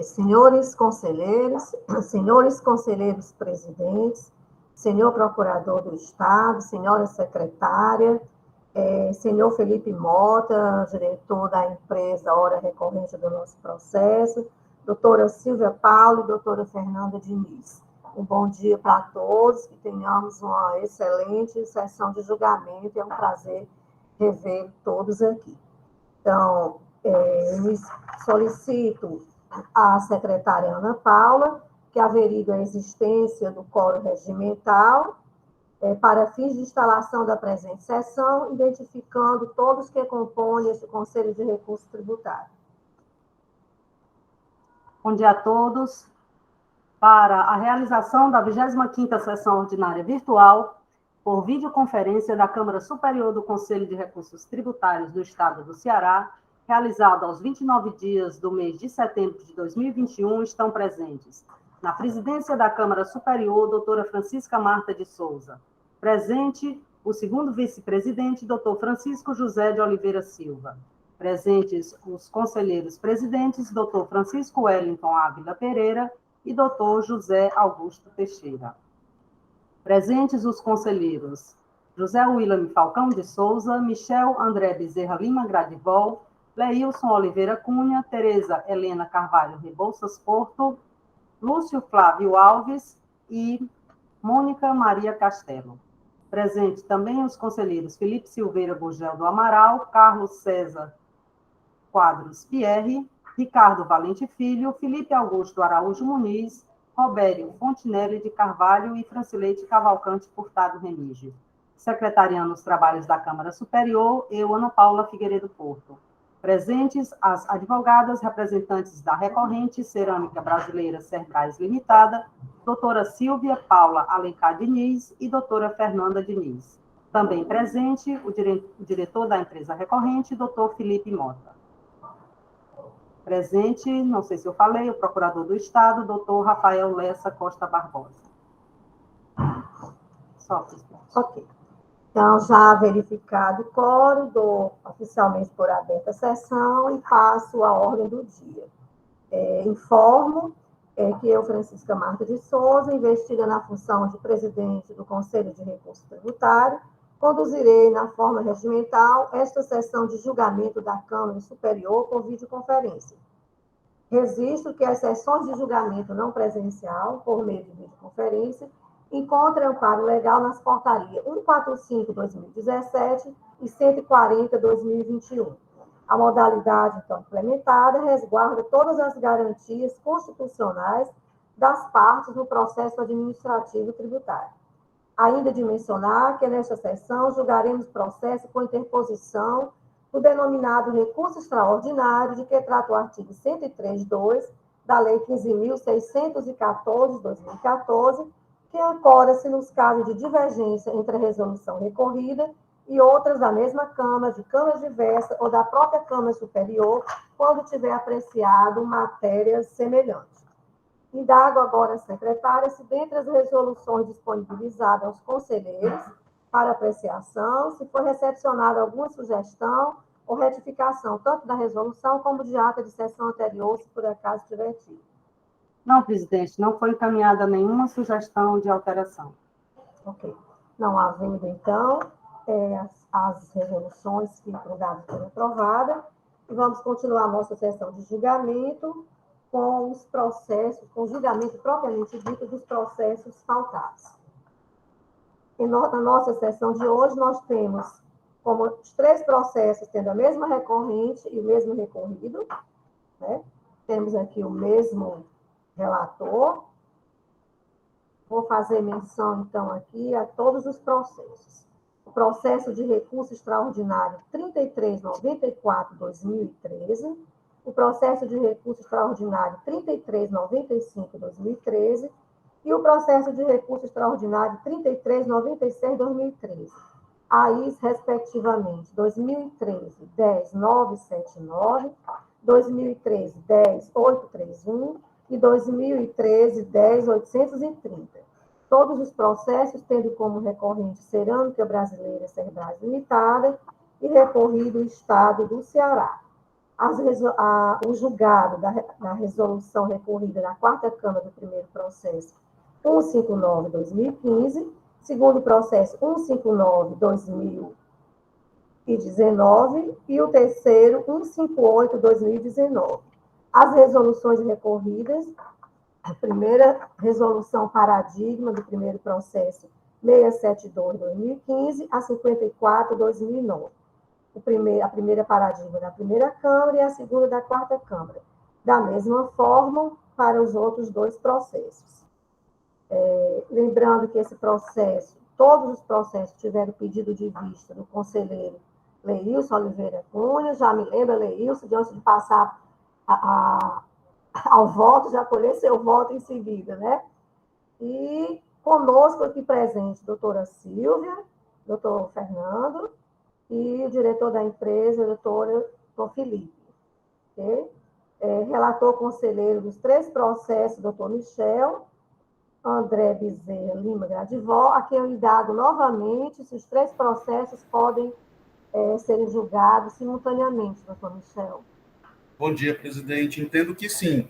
Senhores conselheiros presidentes, senhor procurador do Estado, senhora secretária, senhor Felipe Mota, diretor da empresa Hora Recorrente do nosso processo, doutora Silvia Paulo e doutora Fernanda Diniz. Um bom dia para todos, que tenhamos uma excelente sessão de julgamento, é um prazer rever todos aqui. Então, me solicito à secretária Ana Paula, que averigue a existência do quórum regimental, para fins de instalação da presente sessão, identificando todos que compõem esse Conselho de Recursos Tributários. Bom dia a todos. Para a realização da 25ª Sessão Ordinária Virtual, por videoconferência da Câmara Superior do Conselho de Recursos Tributários do Estado do Ceará, realizada aos 29 dias do mês de setembro de 2021, estão presentes. Na presidência da Câmara Superior, doutora Francisca Marta de Souza. Presente, o segundo vice-presidente, doutor Francisco José de Oliveira Silva. Presentes os conselheiros presidentes, doutor Francisco Wellington Ávila Pereira e doutor José Augusto Teixeira. Presentes os conselheiros José William Falcão de Souza, Michel André Bezerra Lima Gradivol, Leilson Oliveira Cunha, Tereza Helena Carvalho Rebouças Porto, Lúcio Flávio Alves e Mônica Maria Castelo. Presente também os conselheiros Felipe Silveira Gurgel do Amaral, Carlos César Quadros Pierre, Ricardo Valente Filho, Felipe Augusto Araújo Muniz, Robério Fontinelli de Carvalho e Francileite Cavalcante Furtado Remígio. Secretariando os trabalhos da Câmara Superior, eu, Ana Paula Figueiredo Porto. Presentes as advogadas representantes da Recorrente Cerâmica Brasileira Cerbrais Limitada, doutora Silvia Paula Alencar Diniz e doutora Fernanda Diniz. Também presente o diretor da empresa Recorrente, doutor Felipe Mota. Presente, não sei se eu falei, o procurador do Estado, doutor Rafael Lessa Costa Barbosa. Ok. Então, já verificado o quórum, dou oficialmente por aberta a sessão e passo a ordem do dia. Informo que eu, Francisca Marta de Souza, investida na função de presidente do Conselho de Recursos Tributários, conduzirei na forma regimental esta sessão de julgamento da Câmara Superior por videoconferência. Registro que as sessões de julgamento não presencial, por meio de videoconferência, encontram amparo legal nas portarias 145/2017 e 140/2021. A modalidade, então, implementada resguarda todas as garantias constitucionais das partes no processo administrativo tributário. Ainda de mencionar que nesta sessão julgaremos processo com interposição do denominado recurso extraordinário de que trata o artigo 103.2 da Lei 15.614, de 2014, que ancora-se nos casos de divergência entre a resolução recorrida e outras da mesma Câmara, de Câmara diversa ou da própria Câmara Superior, quando tiver apreciado matérias semelhantes. Indago agora a secretária se, dentre as resoluções disponibilizadas aos conselheiros para apreciação, se foi recepcionada alguma sugestão ou retificação, tanto da resolução como de ata de sessão anterior, se por acaso tiver tido. Não, presidente, não foi encaminhada nenhuma sugestão de alteração. Ok. Não havendo, então, as resoluções que foram aprovadas, e vamos continuar a nossa sessão de julgamento com os processos, com o julgamento propriamente dito dos processos pautados. Na nossa sessão de hoje, nós temos como os 3 processos tendo a mesma recorrente e o mesmo recorrido, né? Temos aqui o mesmo relator. Vou fazer menção, então, aqui a todos os processos. O processo de recurso extraordinário 3394/2013, o processo de recurso extraordinário 3395/2013 e o processo de recurso extraordinário 3396/2013. AIS, respectivamente, 2013, 10.979, 2013, 10.831 e 2013, 10.830. Todos os processos tendo como recorrente Cerâmica Brasileira Cerbrais Limitada e recorrido o Estado do Ceará. O julgado da resolução recorrida na quarta Câmara do primeiro processo 159/2015, segundo processo 159/2019 e o terceiro 158/2019. As resoluções recorridas, a primeira resolução paradigma do primeiro processo 672/2015 a 54/2009. A primeira paradigma da primeira Câmara e a segunda da quarta Câmara. Da mesma forma, para os outros dois processos. Lembrando que esse processo, todos os processos tiveram pedido de vista do conselheiro Leilson Oliveira Cunha. Já me lembra, Leilson, de antes de passar ao voto, já colher seu voto em seguida, né? E conosco aqui presente, doutora Silvia, doutor Fernando, e o diretor da empresa, doutor Felipe. Okay? Relator conselheiro dos 3 processos, doutor Michel, André Bezerra Lima Gradivó, a quem eu indago novamente se os 3 processos podem serem julgados simultaneamente, doutor Michel. Bom dia, presidente. Entendo que sim.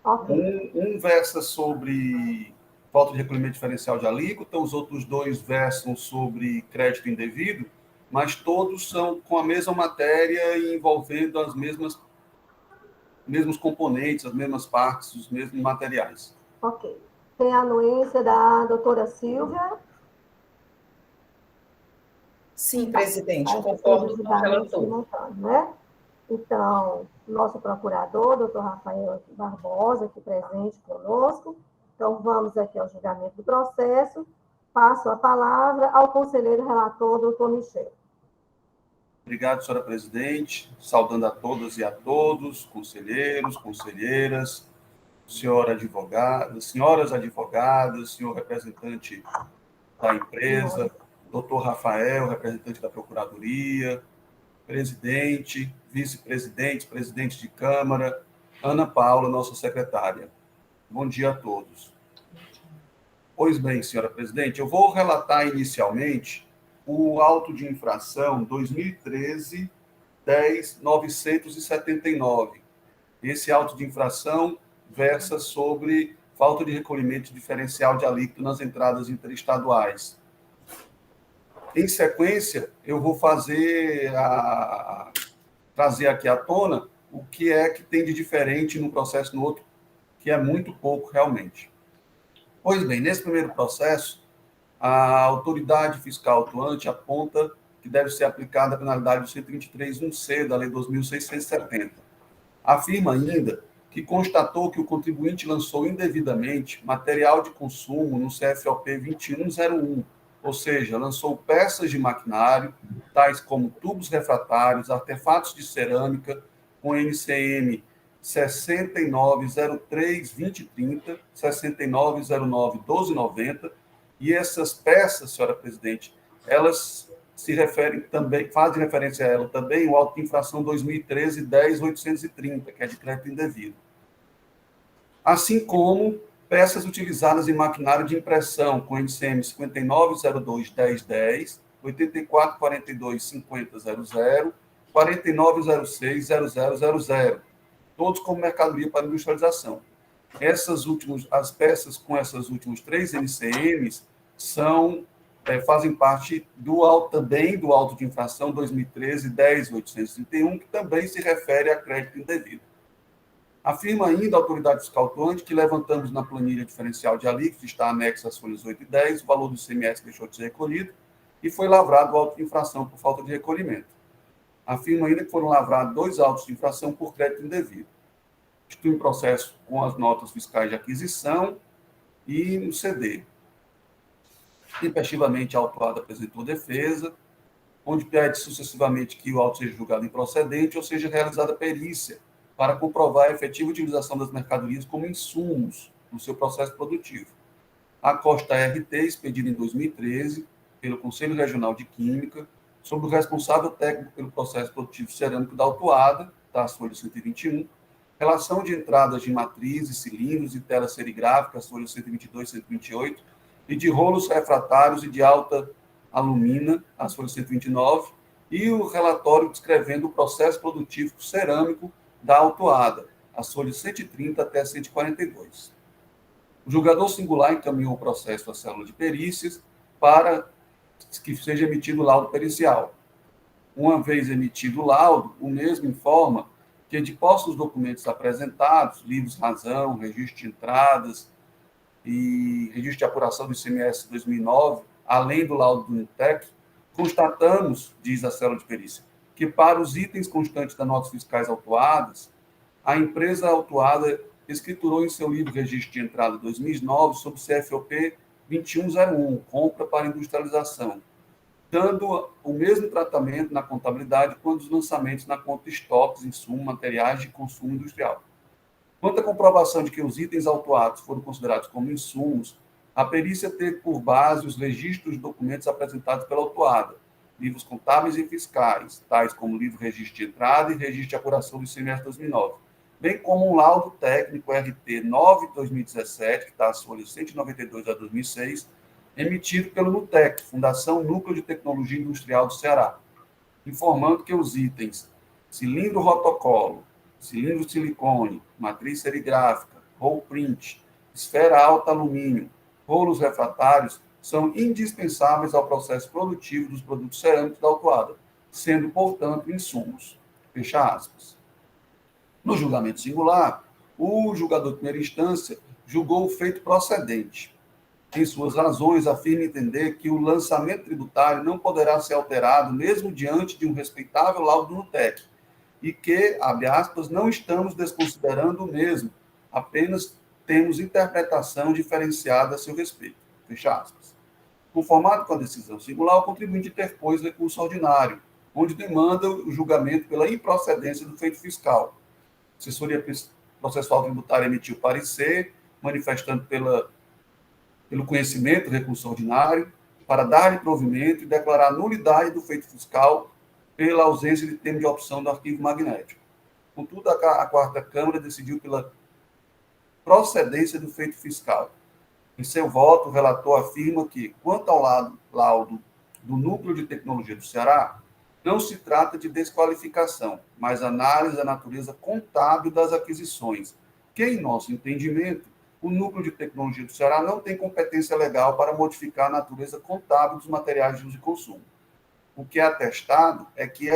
Okay. Um versa sobre falta de recolhimento diferencial de alíquota, os outros 2 versam sobre crédito indevido, mas todos são com a mesma matéria e envolvendo as mesmos componentes, as mesmas partes, os mesmos materiais. Ok. Tem a anuência da doutora Silvia? Sim, presidente, concordo com o relator. Né? Então, nosso procurador, doutor Rafael Barbosa, aqui presente conosco. Então, vamos aqui ao julgamento do processo. Passo a palavra ao conselheiro relator, doutor Michel. Obrigado, senhora presidente. Saudando a todas e a todos, conselheiros, conselheiras, senhoras advogadas, senhor representante da empresa, doutor Rafael, representante da Procuradoria, presidente, vice-presidente, presidente de Câmara, Ana Paula, nossa secretária. Bom dia a todos. Pois bem, senhora presidente, eu vou relatar inicialmente o auto de infração 2013-10-979. Esse auto de infração versa sobre falta de recolhimento diferencial de alíquota nas entradas interestaduais. Em sequência, eu vou trazer aqui à tona o que é que tem de diferente num processo no outro, que é muito pouco realmente. Pois bem, nesse primeiro processo, a autoridade fiscal atuante aponta que deve ser aplicada a penalidade do 123.1c da Lei 2.670. Afirma ainda que constatou que o contribuinte lançou indevidamente material de consumo no CFOP 2101, ou seja, lançou peças de maquinário, tais como tubos refratários, artefatos de cerâmica, com NCM 6903-2030, 6909-1290, e essas peças, senhora presidente, elas se referem também, fazem referência a ela também o auto de infração 2013-10.830, que é de crédito indevido. Assim como peças utilizadas em maquinário de impressão, com NCM 5902-1010, 8442-5000, 4906-0000, todos como mercadoria para industrialização. As peças com essas últimos 3 NCMs fazem parte também do auto de infração 2013-10.831, que também se refere a crédito indevido. Afirma ainda a autoridade fiscal atuante que levantamos na planilha diferencial de alíquota, está anexa às folhas 8 e 10, o valor do ICMS deixou de ser recolhido e foi lavrado o auto de infração por falta de recolhimento. Afirma ainda que foram lavrados 2 autos de infração por crédito indevido. Institui um processo com as notas fiscais de aquisição e no CD. Tempestivamente, a autuada apresentou defesa, onde pede sucessivamente que o auto seja julgado improcedente ou seja realizada perícia para comprovar a efetiva utilização das mercadorias como insumos no seu processo produtivo. A Costa RT, expedida em 2013 pelo Conselho Regional de Química, sob o responsável técnico pelo processo produtivo cerâmico da autuada, da folha 121, relação de entradas de matrizes, cilindros e telas serigráficas, folhas 122 e 128, e de rolos refratários e de alta alumina, as folhas 129, e o relatório descrevendo o processo produtivo cerâmico da autuada, as folhas 130 até 142. O julgador singular encaminhou o processo à célula de perícias para que seja emitido o laudo pericial. Uma vez emitido o laudo, o mesmo informa que, de posse dos documentos apresentados, livros-razão, registro de entradas e registro de apuração do ICMS 2009, além do laudo do NUTEC, constatamos, diz a célula de perícia, que para os itens constantes das notas fiscais autuadas, a empresa autuada escriturou em seu livro Registro de Entrada 2009 sobre CFOP 2101, compra para industrialização, dando o mesmo tratamento na contabilidade quanto os lançamentos na conta de estoques, insumos, materiais de consumo industrial. Quanto à comprovação de que os itens autuados foram considerados como insumos, a perícia teve por base os registros de documentos apresentados pela autuada, livros contábeis e fiscais, tais como livro Registro de Entrada e Registro de Apuração do ICMS 2009, bem como um laudo técnico RT 9/2017, que está às folhas 192 a 2006, emitido pelo NUTEC, Fundação Núcleo de Tecnologia Industrial do Ceará, informando que os itens cilindro rotocolo, cilindro silicone, matriz serigráfica, roll print, esfera alta alumínio, rolos refratários são indispensáveis ao processo produtivo dos produtos cerâmicos da autuada, sendo, portanto, insumos. Fecha aspas. No julgamento singular, o julgador de primeira instância julgou o feito procedente. Em suas razões, afirma entender que o lançamento tributário não poderá ser alterado mesmo diante de um respeitável laudo do NUTEC e que, abre aspas, não estamos desconsiderando o mesmo, apenas temos interpretação diferenciada a seu respeito. Fecha aspas. Conformado com a decisão singular, o contribuinte interpôs recurso ordinário, onde demanda o julgamento pela improcedência do feito fiscal. A assessoria processual tributária emitiu parecer, manifestando pelo conhecimento do recurso ordinário, para dar-lhe provimento e declarar nulidade do feito fiscal pela ausência de termo de opção do arquivo magnético. Contudo, a quarta Câmara decidiu pela procedência do feito fiscal. Em seu voto, o relator afirma que, quanto ao laudo do Núcleo de Tecnologia do Ceará, não se trata de desqualificação, mas análise da natureza contábil das aquisições, que, em nosso entendimento, o Núcleo de Tecnologia do Ceará não tem competência legal para modificar a natureza contábil dos materiais de uso e consumo. O que é atestado é que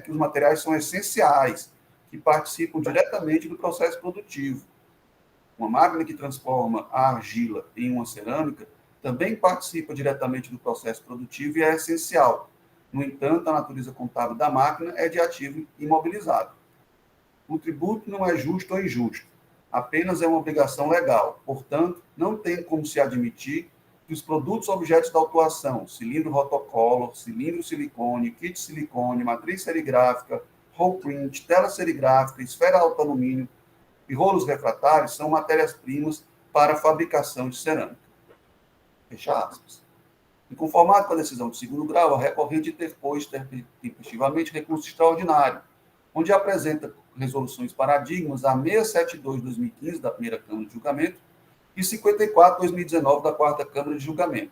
os materiais são essenciais, que participam diretamente do processo produtivo. Uma máquina que transforma a argila em uma cerâmica também participa diretamente do processo produtivo e é essencial. No entanto, a natureza contábil da máquina é de ativo imobilizado. O tributo não é justo ou injusto, apenas é uma obrigação legal. Portanto, não tem como se admitir que os produtos objetos da autuação, cilindro rotocolo, cilindro silicone, kit silicone, matriz serigráfica, roll print, tela serigráfica, esfera alta alumínio e rolos refratários são matérias-primas para a fabricação de cerâmica. Fecha aspas. E conformado com a decisão de segundo grau, a recorrente interpôs tempestivamente recurso extraordinário, onde apresenta resoluções paradigmas a 672/2015 da primeira Câmara de Julgamento e 54/2019 da quarta Câmara de Julgamento.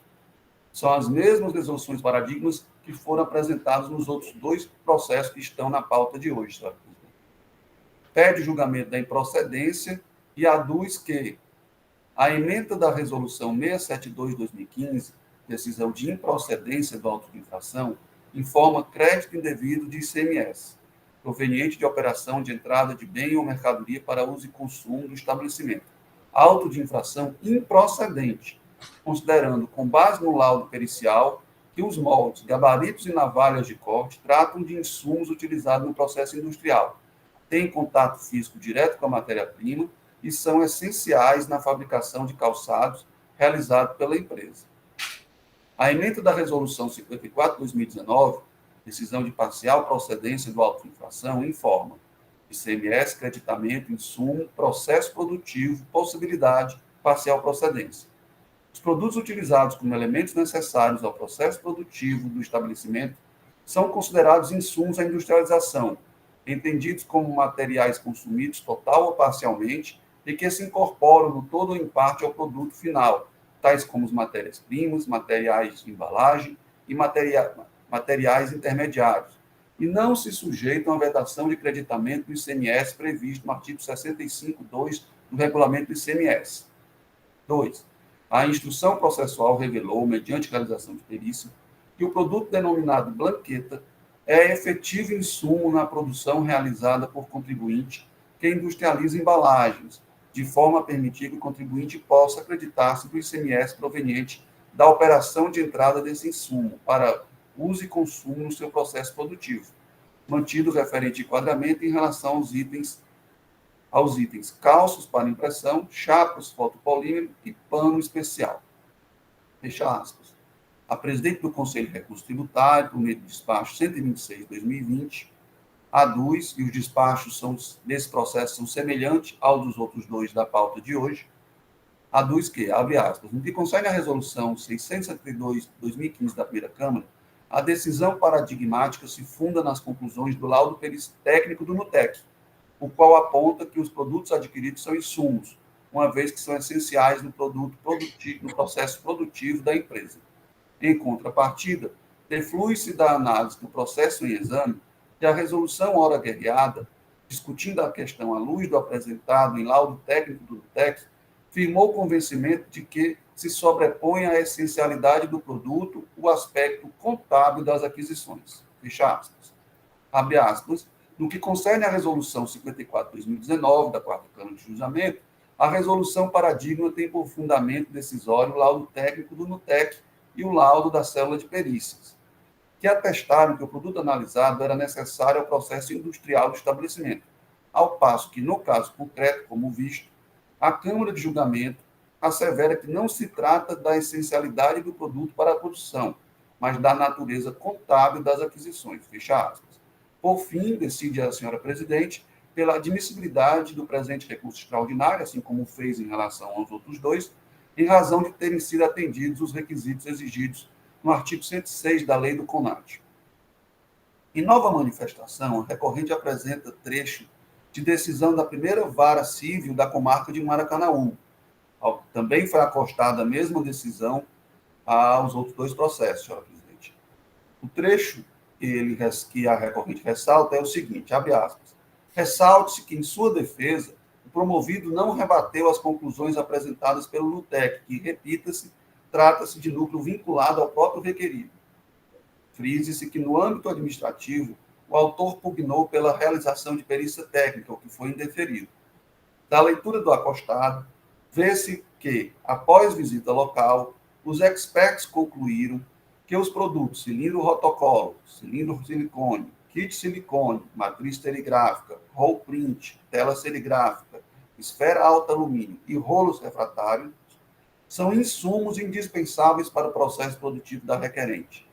São as mesmas resoluções paradigmas que foram apresentadas nos outros dois processos que estão na pauta de hoje, senhora presidente. Pede o julgamento da improcedência e aduz que a ementa da resolução 672/2015, decisão de improcedência do auto de infração, informa crédito indevido de ICMS, proveniente de operação de entrada de bem ou mercadoria para uso e consumo do estabelecimento. Auto de infração improcedente, considerando, com base no laudo pericial, que os moldes, gabaritos e navalhas de corte tratam de insumos utilizados no processo industrial, têm contato físico direto com a matéria-prima e são essenciais na fabricação de calçados realizado pela empresa. A ementa da Resolução 54/2019, decisão de parcial procedência do auto de infração, informa ICMS, creditamento, insumo, processo produtivo, possibilidade, parcial procedência. Os produtos utilizados como elementos necessários ao processo produtivo do estabelecimento são considerados insumos à industrialização, entendidos como materiais consumidos total ou parcialmente e que se incorporam no todo ou em parte ao produto final, tais como as matérias-primas, materiais de embalagem e materiais intermediários, e não se sujeitam à vedação de creditamento do ICMS previsto no artigo 65.2 do regulamento do ICMS. 2. A instrução processual revelou, mediante realização de perícia, que o produto denominado blanqueta é efetivo insumo na produção realizada por contribuinte que industrializa embalagens, de forma a permitir que o contribuinte possa acreditar-se do ICMS proveniente da operação de entrada desse insumo para uso e consumo no seu processo produtivo, mantido o referente enquadramento em relação aos itens calços para impressão, chapas fotopolímero e pano especial. Fecha aspas. A presidente do Conselho de Recursos Tributários, por meio do despacho 126/2020, aduz, e os despachos desse processo são semelhantes ao dos outros dois da pauta de hoje, aduz que, abre aspas, no que concerne à resolução 672/2015 da primeira Câmara, a decisão paradigmática se funda nas conclusões do laudo técnico do NUTEC, o qual aponta que os produtos adquiridos são insumos, uma vez que são essenciais no processo produtivo da empresa. Em contrapartida, deflui-se da análise do processo em exame que a resolução ora guerreada, discutindo a questão à luz do apresentado em laudo técnico do NUTEC, firmou o convencimento de que se sobrepõe à essencialidade do produto o aspecto contábil das aquisições. Fecha aspas. Abre aspas. No que concerne à Resolução 54/2019, da 4ª Câmara de Julgamento, a resolução paradigma tem por fundamento decisório o laudo técnico do NUTEC e o laudo da célula de perícias, que atestaram que o produto analisado era necessário ao processo industrial do estabelecimento, ao passo que, no caso concreto, como visto, a Câmara de Julgamento assevera que não se trata da essencialidade do produto para a produção, mas da natureza contábil das aquisições. Fecha aspas. Por fim, decide a senhora presidente pela admissibilidade do presente recurso extraordinário, assim como fez em relação aos outros dois, em razão de terem sido atendidos os requisitos exigidos no artigo 106 da Lei do CONAT. Em nova manifestação, a recorrente apresenta trecho de decisão da primeira vara civil da comarca de Maracanaú. Também foi acostada a mesma decisão aos outros dois processos, senhora presidente. O trecho que a recorrente ressalta é o seguinte, abre aspas, ressalte-se que, em sua defesa, o promovido não rebateu as conclusões apresentadas pelo NUTEC, que, repita-se, trata-se de núcleo vinculado ao próprio requerido. Frise-se que, no âmbito administrativo, o autor pugnou pela realização de perícia técnica, o que foi indeferido. Da leitura do acostado, vê-se que, após visita local, os experts concluíram que os produtos cilindro rotocolo, cilindro silicone, kit silicone, matriz serigráfica, roll print, tela serigráfica, esfera alta alumínio e rolos refratários são insumos indispensáveis para o processo produtivo da requerente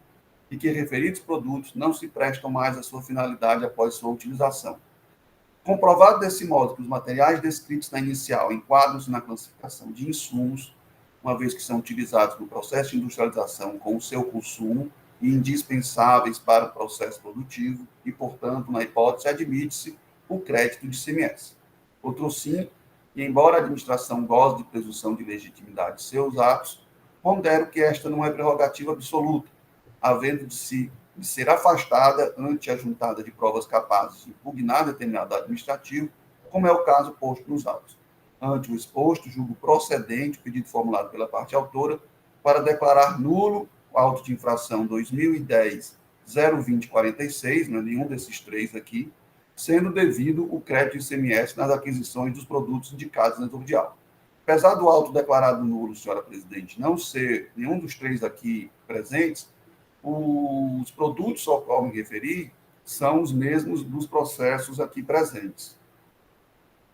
e que referidos produtos não se prestam mais à sua finalidade após sua utilização. Comprovado desse modo que os materiais descritos na inicial enquadram-se na classificação de insumos, uma vez que são utilizados no processo de industrialização com o seu consumo e indispensáveis para o processo produtivo e, portanto, na hipótese, admite-se o crédito de ICMS. Outro sim, e embora a administração goze de presunção de legitimidade de seus atos, pondero que esta não é prerrogativa absoluta, havendo de ser afastada ante a juntada de provas capazes de impugnar determinado administrativo, como é o caso posto nos autos. Ante o exposto, julgo procedente o pedido formulado pela parte autora para declarar nulo o auto de infração 2010-02046, não é nenhum desses três aqui, sendo devido o crédito de ICMS nas aquisições dos produtos indicados na exordial. Apesar do auto declarado nulo, senhora presidente, não ser nenhum dos três aqui presentes, os produtos ao qual me referi são os mesmos dos processos aqui presentes.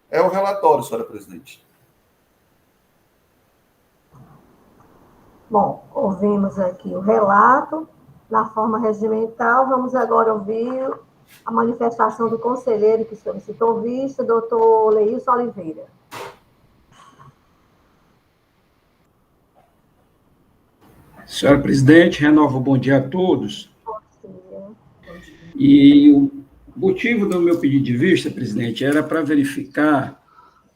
É o relatório, senhora presidente. Bom, ouvimos aqui o relato na forma regimental. Vamos agora ouvir a manifestação do conselheiro que solicitou vista, doutor Leilson Oliveira. Senhora presidente, renovo o bom dia a todos. Bom dia. E o motivo do meu pedido de vista, presidente, era para verificar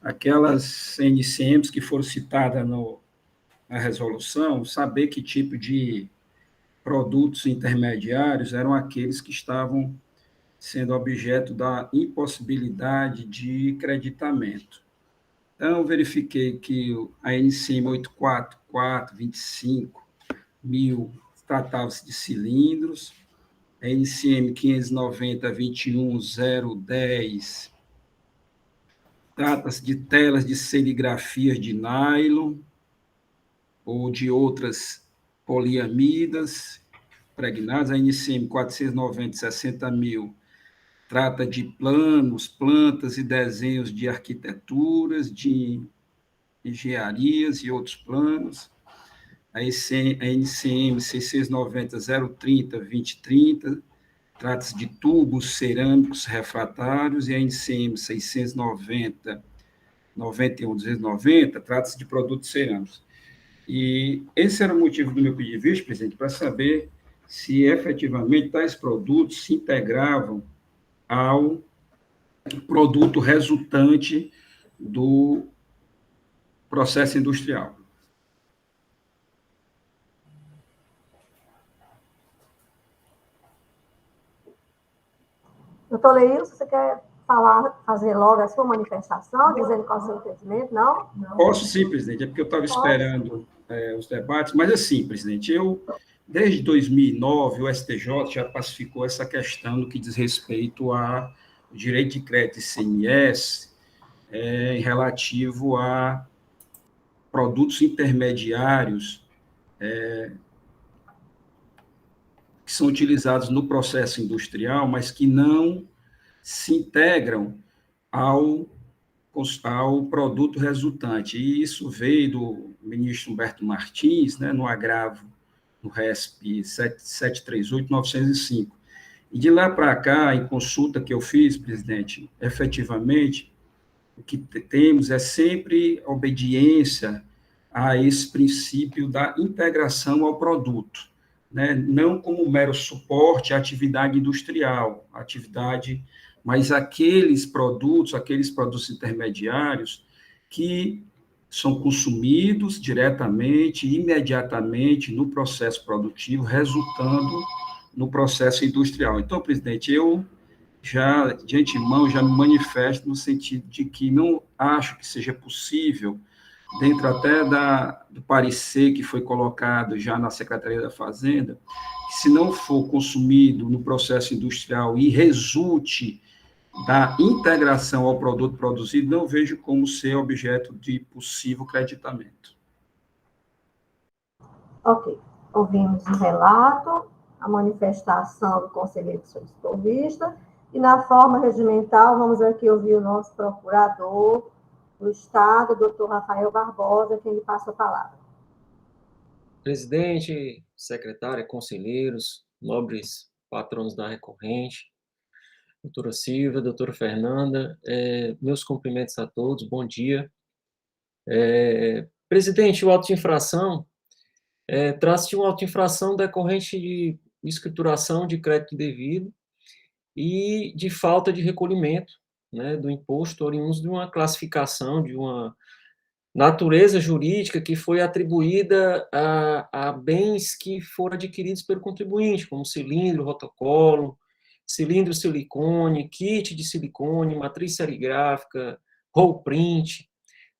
aquelas NCMs que foram citadas na resolução, saber que tipo de produtos intermediários eram aqueles que estavam sendo objeto da impossibilidade de creditamento. Então, eu verifiquei que a NCM 84425.000 tratava-se de cilindros, a NCM 590.21010 trata-se de telas de serigrafias de nylon ou de outras poliamidas pregnadas. A NCM 490.060.000 trata de planos, plantas e desenhos de arquiteturas, de engenharias e outros planos. A NCM 690.030.2030 trata-se de tubos cerâmicos refratários, e a NCM 690.91.290 trata-se de produtos cerâmicos. E esse era o motivo do meu pedido de vista, presidente, para saber se efetivamente tais produtos se integravam ao produto resultante do processo industrial. Doutor Leilson, você quer fazer logo a sua manifestação, dizendo qual é o seu entendimento? Não? Posso sim, presidente, é porque eu estava esperando os debates, mas assim, presidente, desde 2009, o STJ já pacificou essa questão no que diz respeito ao direito de crédito ICMS relativo a produtos intermediários que são utilizados no processo industrial, mas que não se integram ao produto resultante. E isso veio do ministro Humberto Martins, né, no agravo, no RESP 738/905. E de lá para cá, em consulta que eu fiz, presidente, efetivamente, o que temos é sempre obediência a esse princípio da integração ao produto, né? Não como mero suporte à atividade industrial, mas aqueles produtos intermediários que são consumidos diretamente, imediatamente no processo produtivo, resultando no processo industrial. Então, presidente, eu já, de antemão, já me manifesto no sentido de que não acho que seja possível, dentro até do parecer que foi colocado já na Secretaria da Fazenda, que se não for consumido no processo industrial e resulte da integração ao produto produzido, não vejo como ser objeto de possível creditamento. Ok. Ouvimos o relato, a manifestação do conselheiro solicitista, e na forma regimental, vamos aqui ouvir o nosso procurador do Estado, doutor Rafael Barbosa, quem lhe passa a palavra. Presidente, secretária, conselheiros, nobres patronos da recorrente, doutora Silvia, doutora Fernanda, meus cumprimentos a todos, bom dia. Presidente, o auto de infração trata-se de uma auto de infração decorrente de escrituração de crédito devido e de falta de recolhimento, né, do imposto oriundo de uma classificação, de uma natureza jurídica que foi atribuída a bens que foram adquiridos pelo contribuinte, como cilindro, rotocolo, cilindro silicone, kit de silicone, matriz serigráfica, roll print,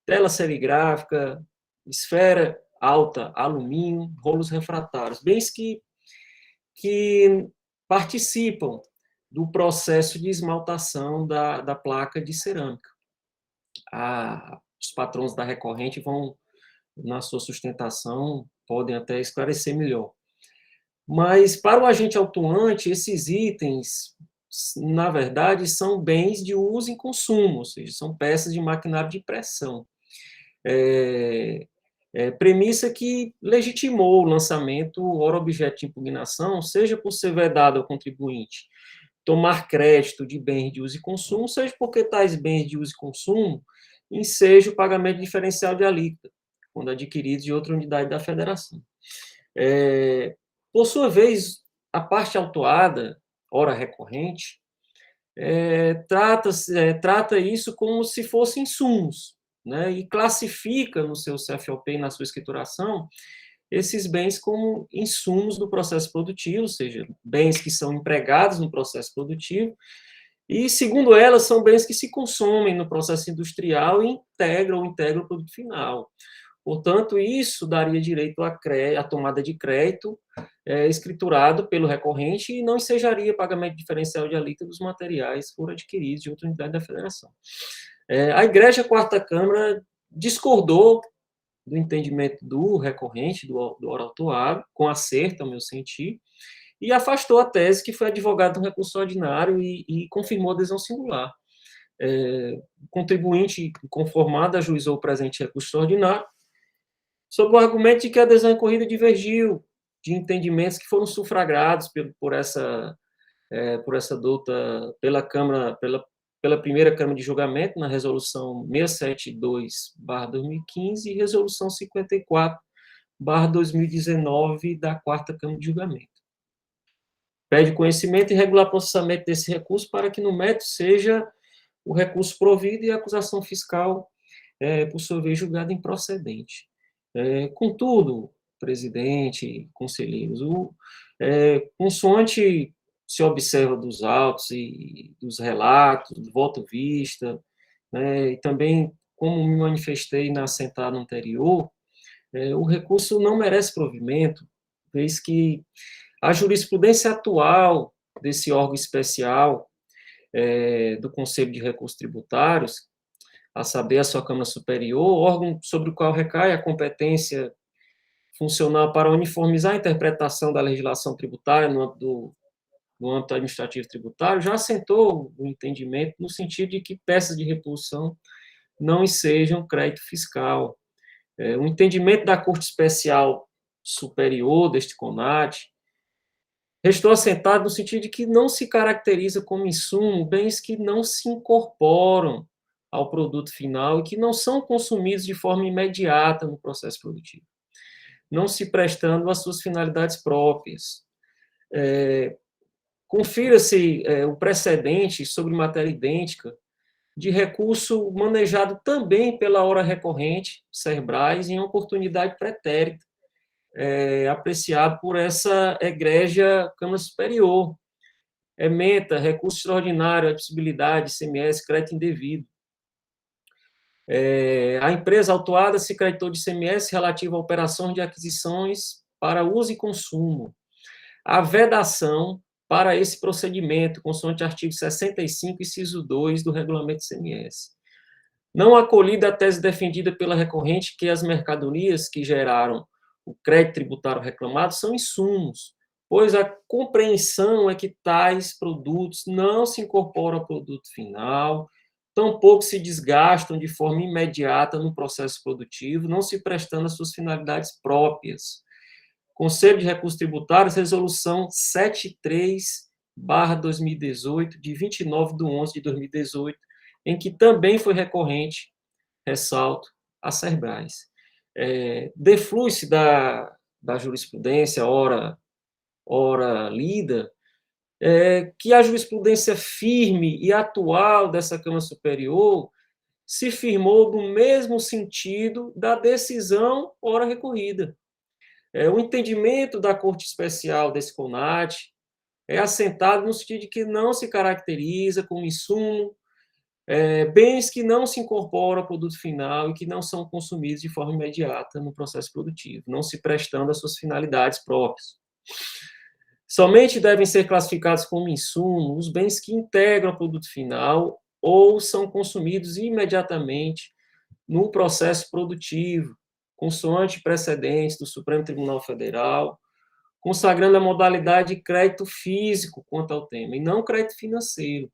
tela serigráfica, esfera alta, alumínio, rolos refratários, bens que participam do processo de esmaltação da placa de cerâmica. Os patrões da recorrente vão, na sua sustentação, podem até esclarecer melhor. Mas, para o agente autuante, esses itens, na verdade, são bens de uso e consumo, ou seja, são peças de maquinário de impressão. Premissa que legitimou o lançamento ora objeto de impugnação, seja por ser vedado ao contribuinte tomar crédito de bens de uso e consumo, seja porque tais bens de uso e consumo enseja o pagamento diferencial de alíquota, quando adquiridos de outra unidade da federação. Por sua vez, a parte autuada, ora recorrente, trata isso como se fossem insumos, né, e classifica no seu CFOP e na sua escrituração esses bens como insumos do processo produtivo, ou seja, bens que são empregados no processo produtivo, e, segundo ela, são bens que se consomem no processo industrial e integram o produto final. Portanto, isso daria direito à tomada de crédito escriturado pelo recorrente e não ensejaria pagamento diferencial de alíquota dos materiais que foram adquiridos de outra unidade da federação. A Igreja Quarta Câmara discordou do entendimento do recorrente, do ora autuado, com acerto, ao meu sentir, e afastou a tese que foi advogado no recurso ordinário e confirmou a adesão singular. O contribuinte conformado ajuizou o presente recurso ordinário sob o argumento de que a adesão incorrida divergiu de entendimentos que foram sufragados por essa douta pela Câmara, pela primeira Câmara de Julgamento, na resolução 672/2015 e resolução 54/2019 da quarta Câmara de Julgamento. Pede conhecimento e regular processamento desse recurso para que no mérito seja o recurso provido e a acusação fiscal, por sua vez, julgada improcedente. Contudo, presidente, conselheiros, consoante se observa dos autos e dos relatos, do voto vista, e também, como me manifestei na assentada anterior, o recurso não merece provimento, vez que a jurisprudência atual desse órgão especial do Conselho de Recursos Tributários, a saber, a sua Câmara Superior, órgão sobre o qual recai a competência funcional para uniformizar a interpretação da legislação tributária no âmbito administrativo tributário, já assentou o entendimento no sentido de que peças de reposição não ensejam crédito fiscal. O entendimento da Corte Especial Superior deste CONAT restou assentado no sentido de que não se caracteriza como insumo bens que não se incorporam ao produto final e que não são consumidos de forma imediata no processo produtivo, não se prestando às suas finalidades próprias. Confira-se o precedente sobre matéria idêntica de recurso manejado também pela hora recorrente, Cerbrais, em oportunidade pretérita, apreciado por essa egrégia Câmara Superior. Ementa, recurso extraordinário, admissibilidade, ICMS, crédito indevido. A empresa autuada se creditou de ICMS relativo a operações de aquisições para uso e consumo. A vedação para esse procedimento, consoante artigo 65, inciso 2 do Regulamento ICMS. Não acolhida a tese defendida pela recorrente que as mercadorias que geraram o crédito tributário reclamado são insumos, pois a compreensão é que tais produtos não se incorporam ao produto final, tampouco se desgastam de forma imediata no processo produtivo, não se prestando às suas finalidades próprias. Conselho de Recursos Tributários, resolução 73/2018, de 29/11/2018, em que também foi recorrente, ressalto, a Cerbrais. Deflui-se da jurisprudência, ora lida, que a jurisprudência firme e atual dessa Câmara Superior se firmou no mesmo sentido da decisão ora recorrida. O entendimento da Corte Especial desse CONAT é assentado no sentido de que não se caracteriza como insumo bens que não se incorporam ao produto final e que não são consumidos de forma imediata no processo produtivo, não se prestando às suas finalidades próprias. Somente devem ser classificados como insumo os bens que integram o produto final ou são consumidos imediatamente no processo produtivo, consoante precedentes do Supremo Tribunal Federal, consagrando a modalidade de crédito físico quanto ao tema, e não crédito financeiro.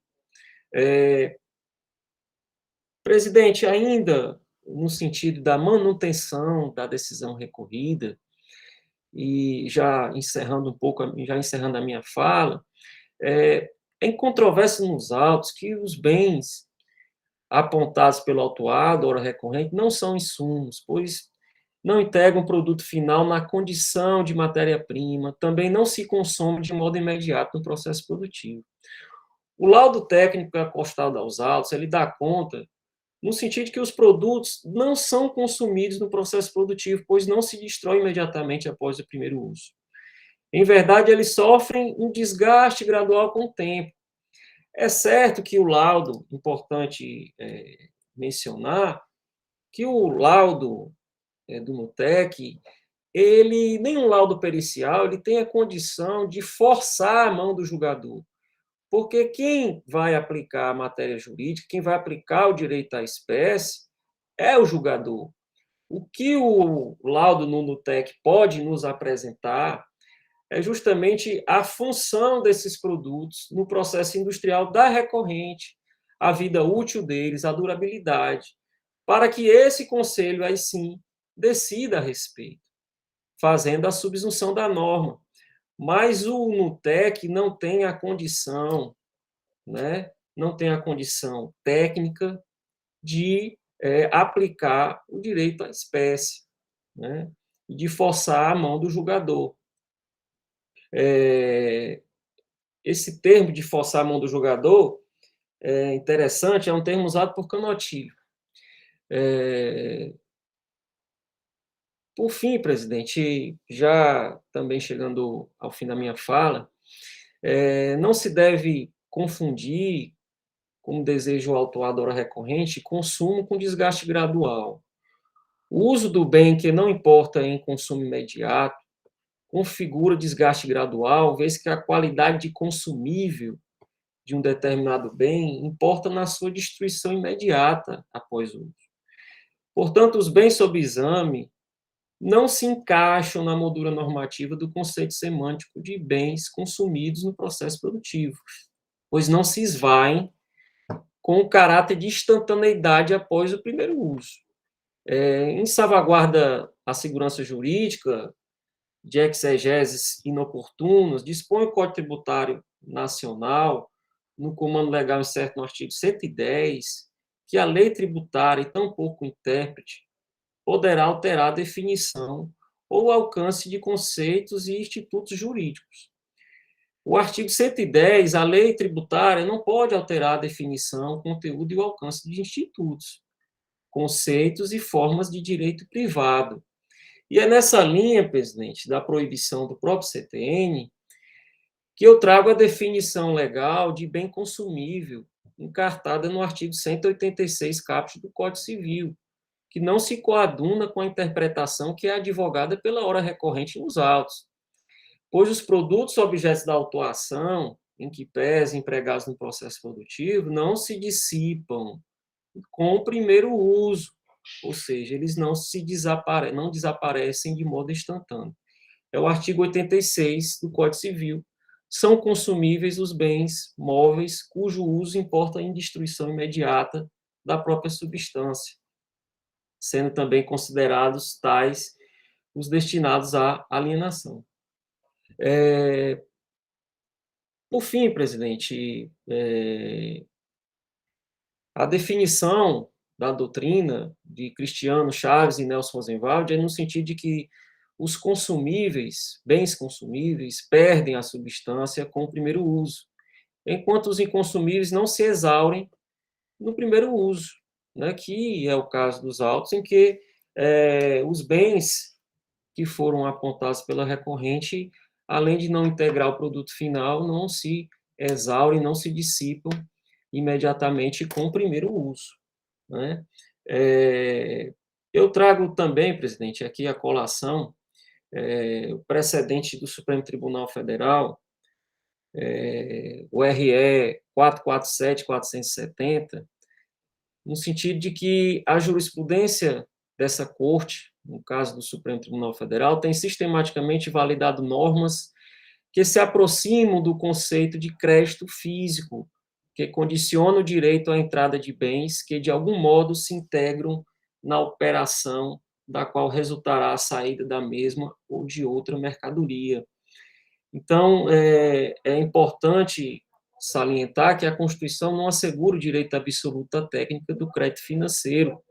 Presidente, ainda no sentido da manutenção da decisão recorrida, e já encerrando a minha fala, é incontrovérsia nos autos que os bens apontados pelo autuado, ora recorrente, não são insumos, pois não integram o produto final na condição de matéria-prima, também não se consome de modo imediato no processo produtivo. O laudo técnico acostado aos autos, ele dá conta no sentido de que os produtos não são consumidos no processo produtivo, pois não se destrói imediatamente após o primeiro uso. Em verdade, eles sofrem um desgaste gradual com o tempo. É certo que o laudo, importante mencionar, que o laudo do Nutec, nenhum laudo pericial, ele tem a condição de forçar a mão do julgador. Porque quem vai aplicar a matéria jurídica, quem vai aplicar o direito à espécie, é o julgador. O que o laudo no Nutec pode nos apresentar é justamente a função desses produtos no processo industrial da recorrente, a vida útil deles, a durabilidade, para que esse conselho, aí sim, decida a respeito, fazendo a subsunção da norma. Mas o Nutec não tem a condição, né, não tem a condição técnica de aplicar o direito à espécie, né, e de forçar a mão do julgador. Esse termo de forçar a mão do julgador é interessante, é um termo usado por Canutilho. Por fim, presidente, já também chegando ao fim da minha fala, não se deve confundir, como deseja o autuado hora recorrente, consumo com desgaste gradual. O uso do bem que não importa em consumo imediato configura desgaste gradual, vez que a qualidade de consumível de um determinado bem importa na sua destruição imediata após o uso. Portanto, os bens sob exame não se encaixam na moldura normativa do conceito semântico de bens consumidos no processo produtivo, pois não se esvaem com o caráter de instantaneidade após o primeiro uso. Em salvaguarda à segurança jurídica de exegeses inoportunos, dispõe o Código Tributário Nacional, no comando legal incerto no artigo 110, que a lei tributária, e tampouco o intérprete, poderá alterar a definição ou alcance de conceitos e institutos jurídicos. O artigo 110, a lei tributária não pode alterar a definição, o conteúdo e o alcance de institutos, conceitos e formas de direito privado. E é nessa linha, presidente, da proibição do próprio CTN, que eu trago a definição legal de bem consumível, encartada no artigo 186, caput do Código Civil, que não se coaduna com a interpretação que é advogada pela hora recorrente nos autos, pois os produtos objetos da autuação, em que pese empregados no processo produtivo, não se dissipam com o primeiro uso, ou seja, eles não desaparecem de modo instantâneo. É o artigo 86 do Código Civil. São consumíveis os bens móveis cujo uso importa em destruição imediata da própria substância, sendo também considerados tais os destinados à alienação. Por fim, presidente, a definição da doutrina de Cristiano Chaves e Nelson Rosenwald é no sentido de que os consumíveis, bens consumíveis, perdem a substância com o primeiro uso, enquanto os inconsumíveis não se exaurem no primeiro uso, né, que é o caso dos autos, em que os bens que foram apontados pela recorrente, além de não integrar o produto final, não se exaurem, não se dissipam imediatamente com o primeiro uso, né? Eu trago também, presidente, aqui a colação, o precedente do Supremo Tribunal Federal, o RE 447/470, no sentido de que a jurisprudência dessa corte, no caso do Supremo Tribunal Federal, tem sistematicamente validado normas que se aproximam do conceito de crédito físico, que condiciona o direito à entrada de bens que, de algum modo, se integram na operação da qual resultará a saída da mesma ou de outra mercadoria. Então, é importante salientar que a Constituição não assegura o direito absoluto à técnica do crédito financeiro,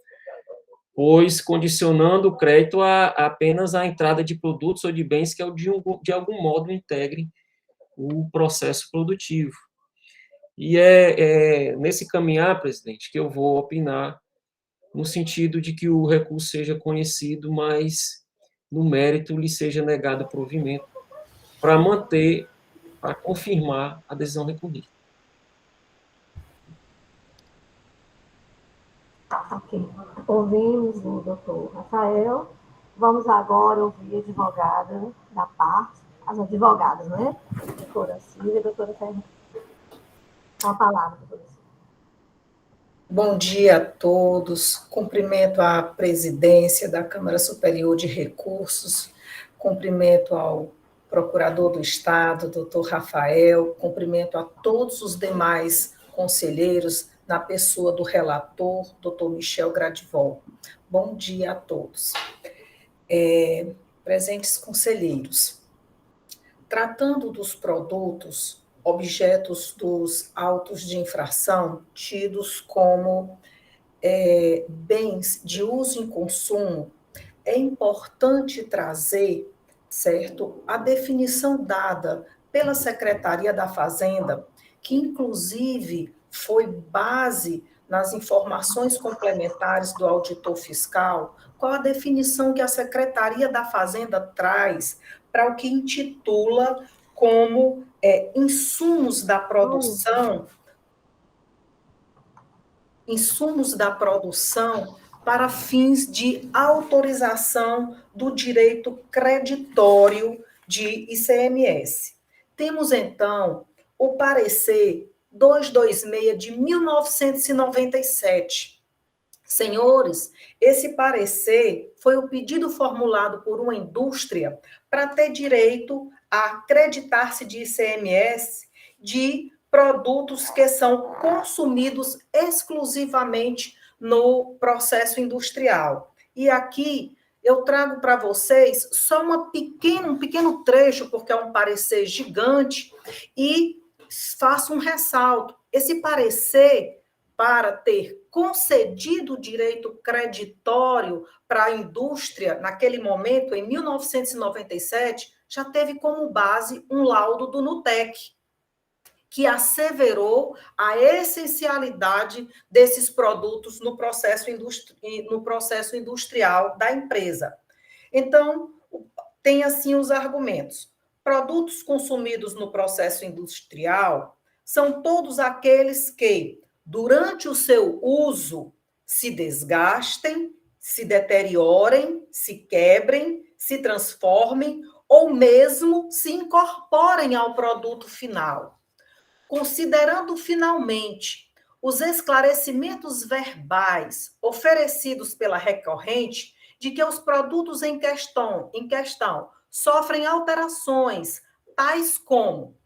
pois condicionando o crédito apenas à entrada de produtos ou de bens que, de algum modo, integrem o processo produtivo. E nesse caminhar, presidente, que eu vou opinar no sentido de que o recurso seja conhecido, mas no mérito lhe seja negado provimento para manter, para confirmar a decisão recorrida. Ok. Ouvimos o doutor Rafael. Vamos agora ouvir a advogada da parte, as advogadas, né? Doutora Silvia e doutora Fernanda. Com a palavra, doutora Silvia. Bom dia a todos. Cumprimento a presidência da Câmara Superior de Recursos, cumprimento ao procurador do Estado, doutor Rafael, cumprimento a todos os demais conselheiros, na pessoa do relator, doutor Michel Gradivol. Bom dia a todos. Presentes conselheiros, tratando dos produtos, objetos dos autos de infração, tidos como bens de uso e consumo, é importante trazer, certo, a definição dada pela Secretaria da Fazenda, que inclusive foi base nas informações complementares do auditor fiscal, qual a definição que a Secretaria da Fazenda traz para o que intitula como insumos da produção para fins de autorização do direito creditório de ICMS. Temos, então, o parecer 226 de 1997. Senhores, esse parecer foi o pedido formulado por uma indústria para ter direito a acreditar-se de ICMS de produtos que são consumidos exclusivamente no processo industrial. E aqui eu trago para vocês só um pequeno trecho, porque é um parecer gigante, e faço um ressalto. Esse parecer, para ter concedido o direito creditório para a indústria, naquele momento, em 1997, já teve como base um laudo do NUTEC, que asseverou a essencialidade desses produtos no processo industrial da empresa. Então, tem assim os argumentos. Produtos consumidos no processo industrial são todos aqueles que, durante o seu uso, se desgastem, se deteriorem, se quebrem, se transformem ou mesmo se incorporem ao produto final. Considerando finalmente os esclarecimentos verbais oferecidos pela recorrente de que os produtos em questão sofrem alterações, tais como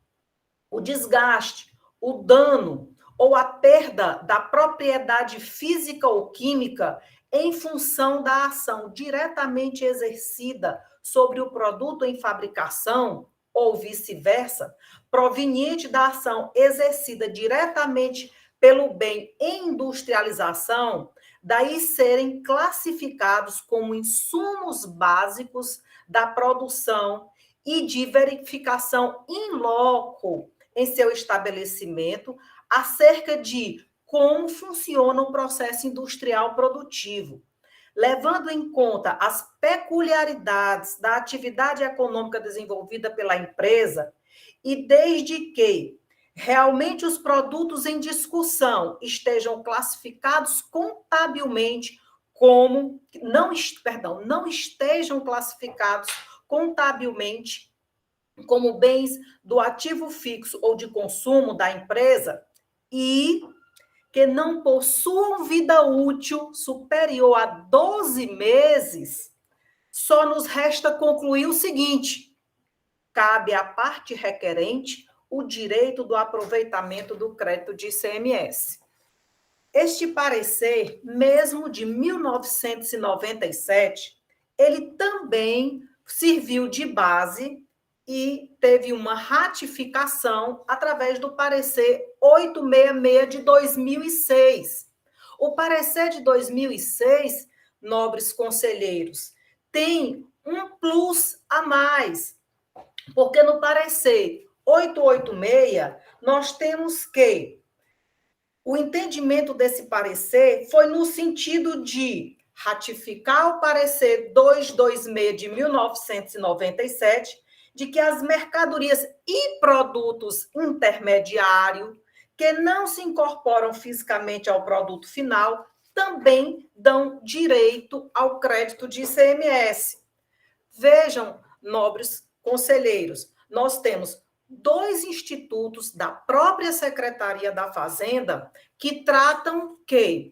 o desgaste, o dano ou a perda da propriedade física ou química em função da ação diretamente exercida sobre o produto em fabricação, ou vice-versa, proveniente da ação exercida diretamente pelo bem em industrialização, daí serem classificados como insumos básicos da produção e de verificação in loco em seu estabelecimento acerca de como funciona o processo industrial produtivo, levando em conta as peculiaridades da atividade econômica desenvolvida pela empresa e desde que realmente os produtos em discussão estejam classificados contabilmente como não estejam classificados contabilmente como bens do ativo fixo ou de consumo da empresa e que não possuam vida útil superior a 12 meses, só nos resta concluir o seguinte: cabe à parte requerente o direito do aproveitamento do crédito de ICMS. Este parecer, mesmo de 1997, ele também serviu de base e teve uma ratificação através do parecer 866 de 2006. O parecer de 2006, nobres conselheiros, tem um plus a mais, porque no parecer 886 nós temos que o entendimento desse parecer foi no sentido de ratificar o parecer 226 de 1997, de que as mercadorias e produtos intermediários que não se incorporam fisicamente ao produto final também dão direito ao crédito de ICMS. Vejam, nobres conselheiros, nós temos 2 institutos da própria Secretaria da Fazenda que tratam que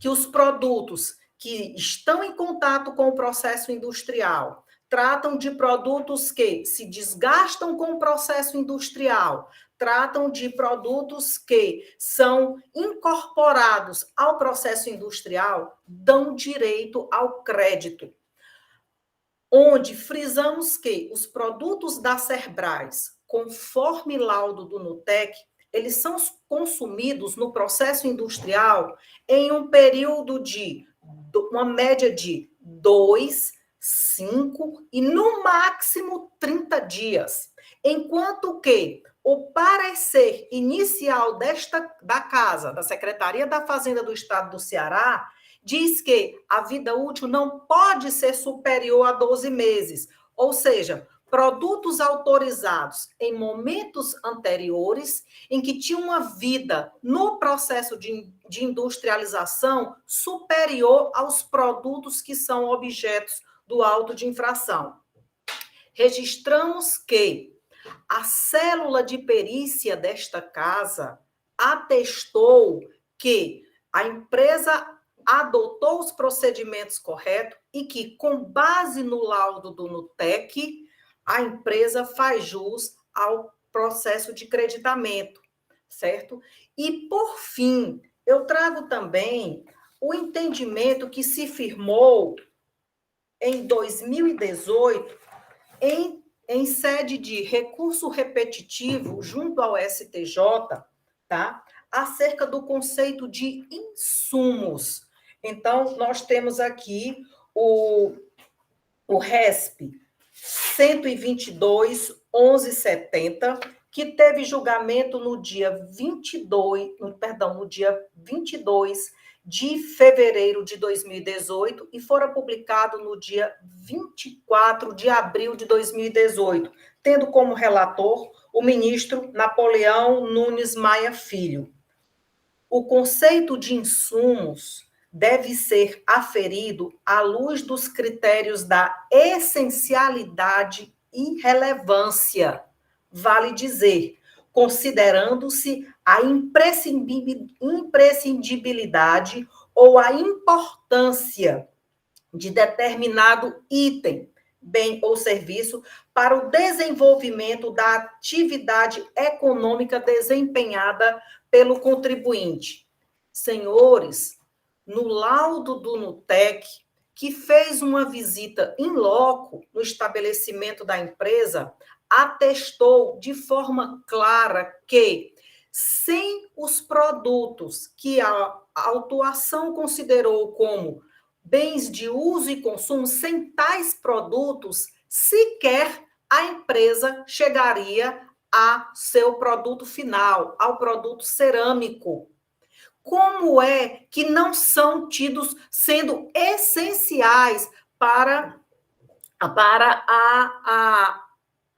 os produtos que estão em contato com o processo industrial, tratam de produtos que se desgastam com o processo industrial, tratam de produtos que são incorporados ao processo industrial, dão direito ao crédito. Onde frisamos que os produtos da Cerbrais, conforme laudo do NUTEC, eles são consumidos no processo industrial em um período de uma média de 2, 5 e no máximo 30 dias. Enquanto que o parecer inicial da Casa, da Secretaria da Fazenda do Estado do Ceará, diz que a vida útil não pode ser superior a 12 meses, ou seja, produtos autorizados em momentos anteriores, em que tinham uma vida no processo de industrialização superior aos produtos que são objetos do auto de infração. Registramos que a célula de perícia desta casa atestou que a empresa adotou os procedimentos corretos e que, com base no laudo do NUTEC, a empresa faz jus ao processo de creditamento, certo? E, por fim, eu trago também o entendimento que se firmou em 2018, em sede de recurso repetitivo junto ao STJ, tá? Acerca do conceito de insumos. Então, nós temos aqui o RESP 122.1170, que teve julgamento no dia 22 de fevereiro de 2018 e fora publicado no dia 24 de abril de 2018, tendo como relator o ministro Napoleão Nunes Maia Filho. O conceito de insumos deve ser aferido à luz dos critérios da essencialidade e relevância, vale dizer, considerando-se a imprescindibilidade ou a importância de determinado item, bem ou serviço, para o desenvolvimento da atividade econômica desempenhada pelo contribuinte. Senhores, no laudo do NUTEC, que fez uma visita in loco no estabelecimento da empresa, atestou de forma clara que, sem os produtos que a autuação considerou como bens de uso e consumo, sem tais produtos, sequer a empresa chegaria a seu produto final, ao produto cerâmico. Como é que não são tidos sendo essenciais para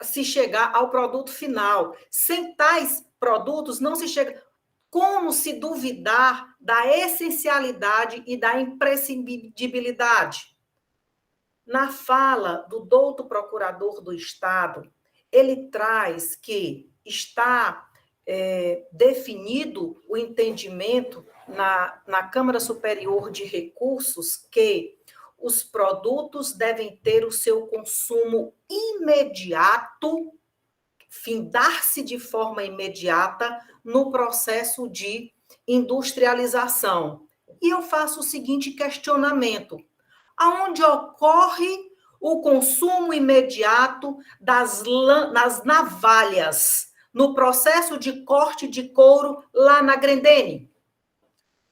se chegar ao produto final? Sem tais produtos, não se chega. Como se duvidar da essencialidade e da imprescindibilidade? Na fala do douto procurador do Estado, ele traz que está definido o entendimento na Câmara Superior de Recursos que os produtos devem ter o seu consumo imediato, findar-se de forma imediata no processo de industrialização. E eu faço o seguinte questionamento: aonde ocorre o consumo imediato das navalhas no processo de corte de couro lá na Grendene?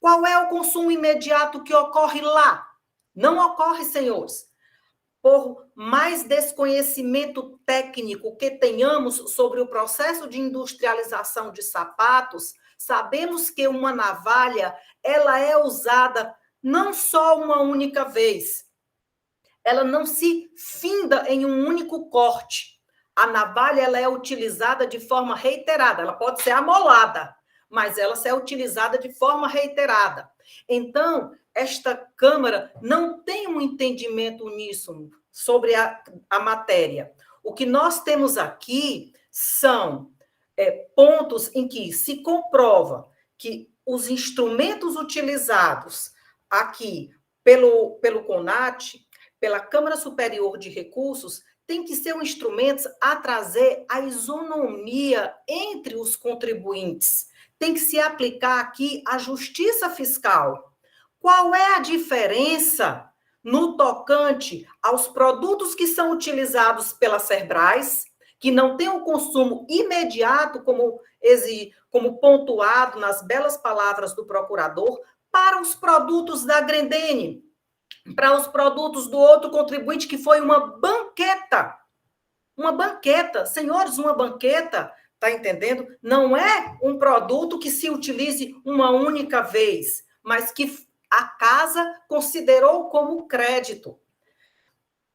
Qual é o consumo imediato que ocorre lá? Não ocorre, senhores. por mais desconhecimento técnico que tenhamos sobre o processo de industrialização de sapatos, sabemos que uma navalha, ela é usada não só uma única vez. Ela não se finda em um único corte. A navalha, ela é utilizada de forma reiterada. Ela pode ser amolada, mas ela é utilizada de forma reiterada. Então, esta Câmara não tem um entendimento uníssono sobre a matéria. O que nós temos aqui são pontos em que se comprova que os instrumentos utilizados aqui pelo CONAT, pela Câmara Superior de Recursos, tem que ser um instrumento a trazer a isonomia entre os contribuintes. Tem que se aplicar aqui a justiça fiscal. Qual é a diferença no tocante aos produtos que são utilizados pela Serbras, que não tem um consumo imediato, como pontuado nas belas palavras do procurador, para os produtos da Grendene, para os produtos do outro contribuinte, que foi uma banqueta. Uma banqueta. Senhores, uma banqueta, tá entendendo? Não é um produto que se utilize uma única vez, mas que a casa considerou como crédito.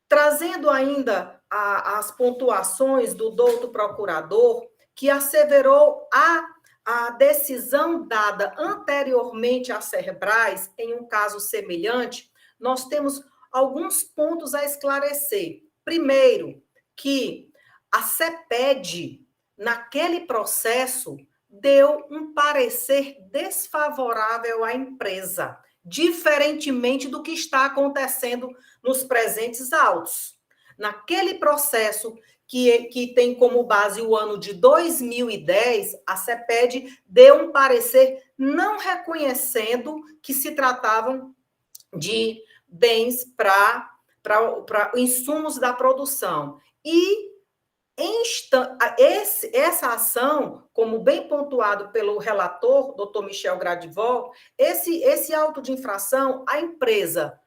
Trazendo ainda as pontuações do douto procurador, que asseverou a decisão dada anteriormente à Serbras, em um caso semelhante, nós temos alguns pontos a esclarecer. Primeiro, que a CEPED, naquele processo, deu um parecer desfavorável à empresa, diferentemente do que está acontecendo nos presentes autos. Naquele processo que tem como base o ano de 2010, a CEPED deu um parecer não reconhecendo que se tratavam de bens para insumos da produção. E essa ação, como bem pontuado pelo relator, doutor Michel Gradivol, esse auto de infração, a empresa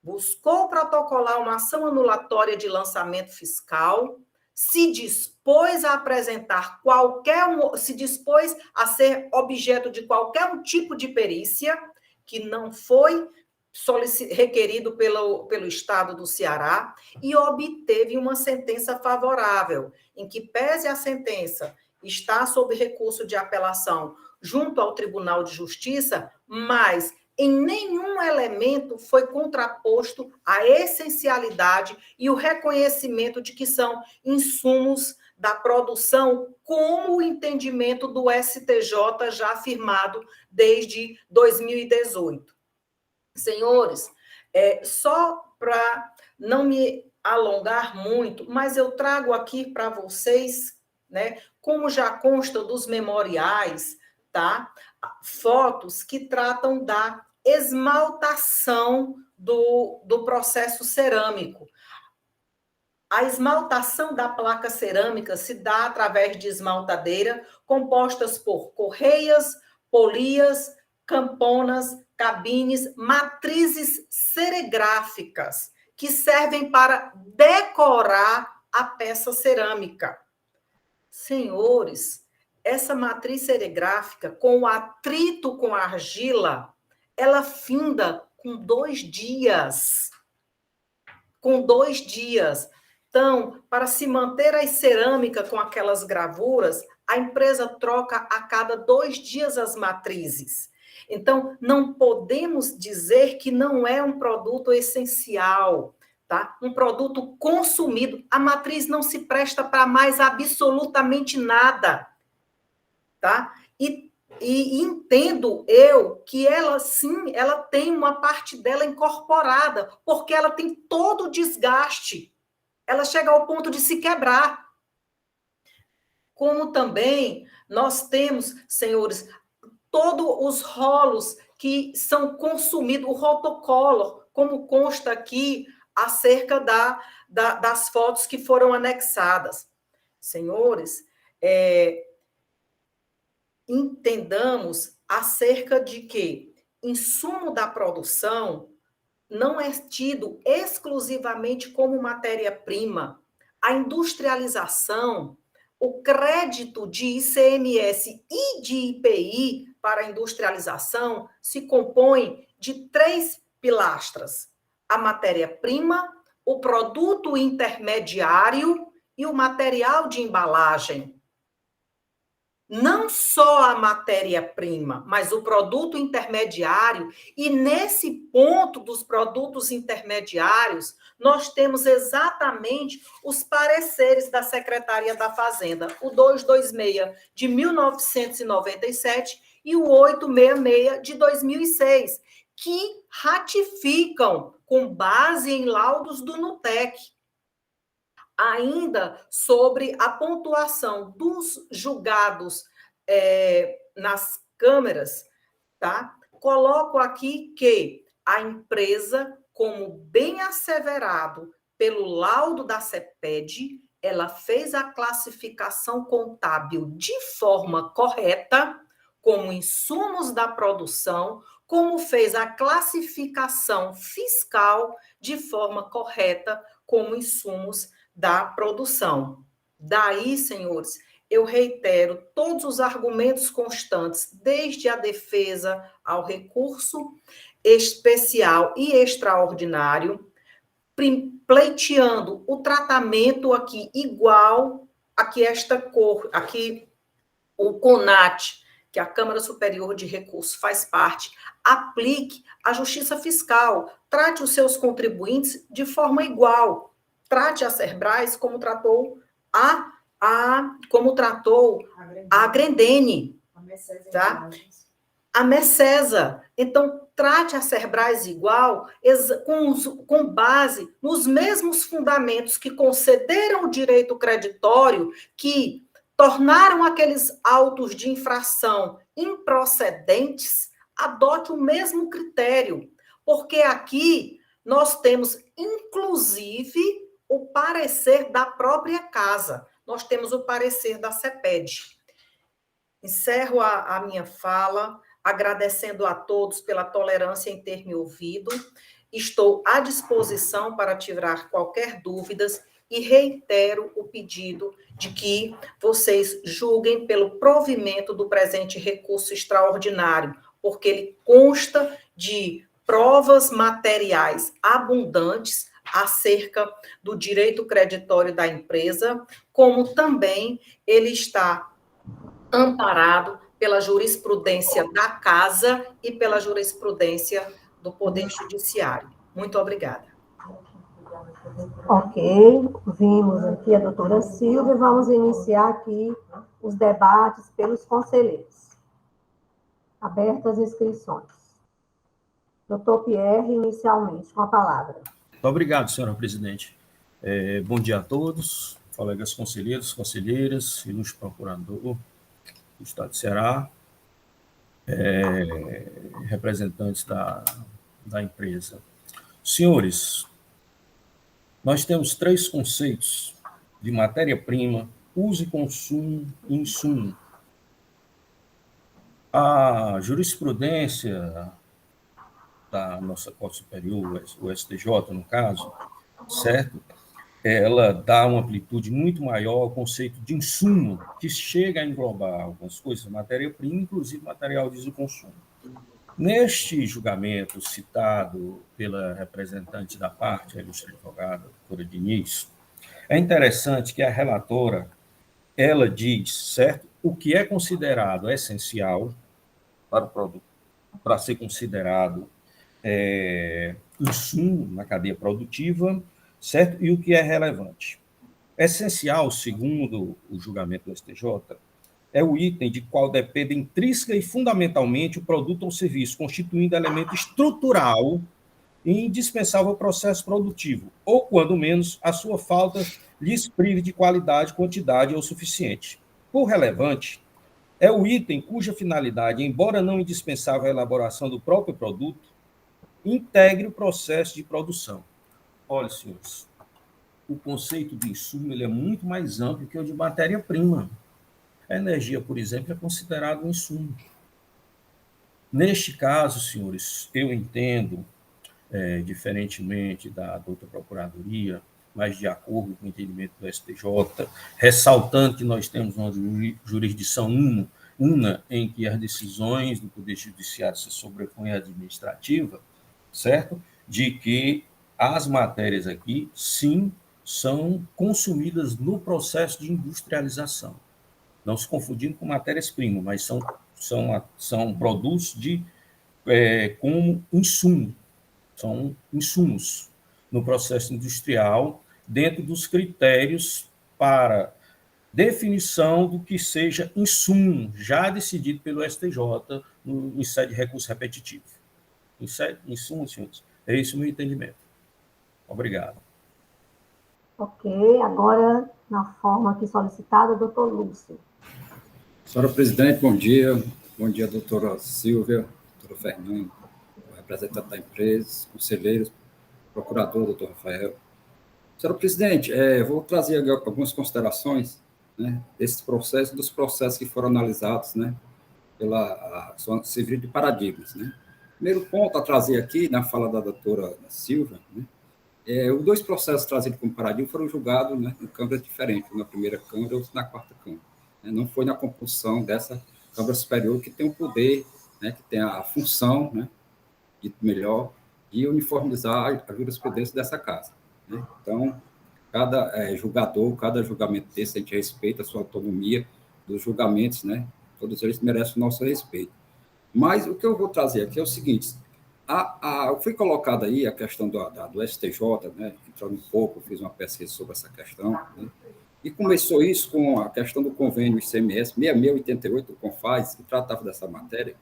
buscou protocolar uma ação anulatória de lançamento fiscal, se dispôs a apresentar se dispôs a ser objeto de qualquer um tipo de perícia, que não foi requerido pelo Estado do Ceará, e obteve uma sentença favorável, em que, pese a sentença está sob recurso de apelação junto ao Tribunal de Justiça, mas em nenhum elemento foi contraposto a essencialidade e o reconhecimento de que são insumos da produção, como o entendimento do STJ já afirmado desde 2018. Senhores, só para não me alongar muito, mas eu trago aqui para vocês, né, como já consta dos memoriais, tá? Fotos que tratam da esmaltação do processo cerâmico. A esmaltação da placa cerâmica se dá através de esmaltadeira, compostas por correias, polias, camponas, cabines, matrizes serigráficas, que servem para decorar a peça cerâmica. Senhores, essa matriz serigráfica, com o atrito com a argila, ela finda com 2 dias. Com 2 dias. Então, para se manter a cerâmica com aquelas gravuras, a empresa troca a cada 2 dias as matrizes. Então, não podemos dizer que não é um produto essencial, tá? Um produto consumido. A matriz não se presta para mais absolutamente nada, tá? E entendo eu que ela, sim, ela tem uma parte dela incorporada, porque ela tem todo o desgaste. Ela chega ao ponto de se quebrar. Como também nós temos, senhores, todos os rolos que são consumidos, o rotocolor, como consta aqui acerca das fotos que foram anexadas. Senhores, entendamos acerca de que insumo da produção não é tido exclusivamente como matéria-prima. A industrialização, o crédito de ICMS e de IPI para a industrialização se compõe de 3 pilastras: a matéria-prima, o produto intermediário e o material de embalagem. Não só a matéria-prima, mas o produto intermediário, e nesse ponto dos produtos intermediários, nós temos exatamente os pareceres da Secretaria da Fazenda, o 226 de 1997 e o 866 de 2006, que ratificam, com base em laudos do NUTEC, ainda sobre a pontuação dos julgados nas câmeras, tá? Coloco aqui que a empresa, como bem asseverado pelo laudo da CEPED, ela fez a classificação contábil de forma correta, como insumos da produção, como fez a classificação fiscal de forma correta, como insumos da produção. Daí, senhores, eu reitero todos os argumentos constantes, desde a defesa ao recurso especial e extraordinário, pleiteando o tratamento aqui igual a que aqui o CONAT, que a Câmara Superior de Recursos faz parte, aplique a justiça fiscal, trate os seus contribuintes de forma igual. Trate a Cerbrais como tratou a Grendene, tá? A Messesa. Então, trate a Cerbrais igual, com base nos mesmos fundamentos que concederam o direito creditório, que tornaram aqueles autos de infração improcedentes, adote o mesmo critério, porque aqui nós temos, inclusive, o parecer da própria casa. Nós temos o parecer da CEPED. Encerro a minha fala, agradecendo a todos pela tolerância em ter me ouvido. Estou à disposição para tirar qualquer dúvidas e reitero o pedido de que vocês julguem pelo provimento do presente recurso extraordinário, porque ele consta de provas materiais abundantes acerca do direito creditório da empresa, como também ele está amparado pela jurisprudência da Casa e pela jurisprudência do Poder Judiciário. Muito obrigada. Ok, vimos aqui a doutora Silvia, vamos iniciar aqui os debates pelos conselheiros. Abertas as inscrições. Doutor Pierre, inicialmente, com a palavra. Muito obrigado, senhora presidente. Bom dia a todos, colegas conselheiros, conselheiras, ilustre procurador do Estado de Ceará, representantes da empresa. Senhores, nós temos 3 conceitos de matéria-prima, uso e consumo e insumo. A jurisprudência da nossa Corte Superior, o STJ, no caso, certo? Ela dá uma amplitude muito maior ao conceito de insumo, que chega a englobar algumas coisas, matéria-prima, inclusive material de uso e consumo. Neste julgamento citado pela representante da parte, a ilustre advogada, a doutora Diniz, é interessante que a relatora, ela diz, certo, o que é considerado essencial para o produto, para ser considerado insumo na cadeia produtiva, certo? E o que é relevante. Essencial, segundo o julgamento do STJ, é o item de qual depende intrínseca e fundamentalmente o produto ou serviço, constituindo elemento estrutural e indispensável ao processo produtivo, ou, quando menos, a sua falta lhes prive de qualidade, quantidade ou suficiente. Por relevante, é o item cuja finalidade, embora não indispensável à elaboração do próprio produto, integre o processo de produção. Olha, senhores, o conceito de insumo ele é muito mais amplo que o de matéria-prima. A energia, por exemplo, é considerada um insumo. Neste caso, senhores, eu entendo diferentemente da outra Procuradoria, mas de acordo com o entendimento do STJ, ressaltando que nós temos uma jurisdição una em que as decisões do Poder Judiciário se sobrepõem à administrativa, certo? De que as matérias aqui, sim, são consumidas no processo de industrialização. Não se confundindo com matérias-primas, mas são produtos como insumo, são insumos no processo industrial, dentro dos critérios para definição do que seja insumo, já decidido pelo STJ em sede de recurso repetitivo. Insumo, senhores. É esse o meu entendimento. Obrigado. Ok, agora, na forma aqui solicitada, doutor Lúcio. Senhora presidente, bom dia. Bom dia, doutora Silvia, doutora Fernanda, representante da empresa, conselheiros, procurador, doutor Rafael. Senhora presidente, vou trazer algumas considerações, né, desse processo, dos processos que foram analisados, né, pela Civil de Paradigmas, né. Primeiro ponto a trazer aqui, na fala da doutora Silvia, né, os dois processos trazidos como paradigma foram julgados, né, em câmaras diferentes, na primeira câmara e outra na quarta câmara. Não foi na compulsão dessa Câmara Superior, que tem o poder, né, que tem a função, né, de uniformizar a jurisprudência dessa casa, né. Então, cada julgador, cada julgamento desse, a gente respeita a sua autonomia dos julgamentos, né, todos eles merecem o nosso respeito. Mas o que eu vou trazer aqui é o seguinte: foi colocada aí a questão do STJ, né, entrando um pouco, fiz uma pesquisa sobre essa questão, né, e começou isso com a questão do convênio ICMS 6688 do CONFAS, que tratava dessa matéria.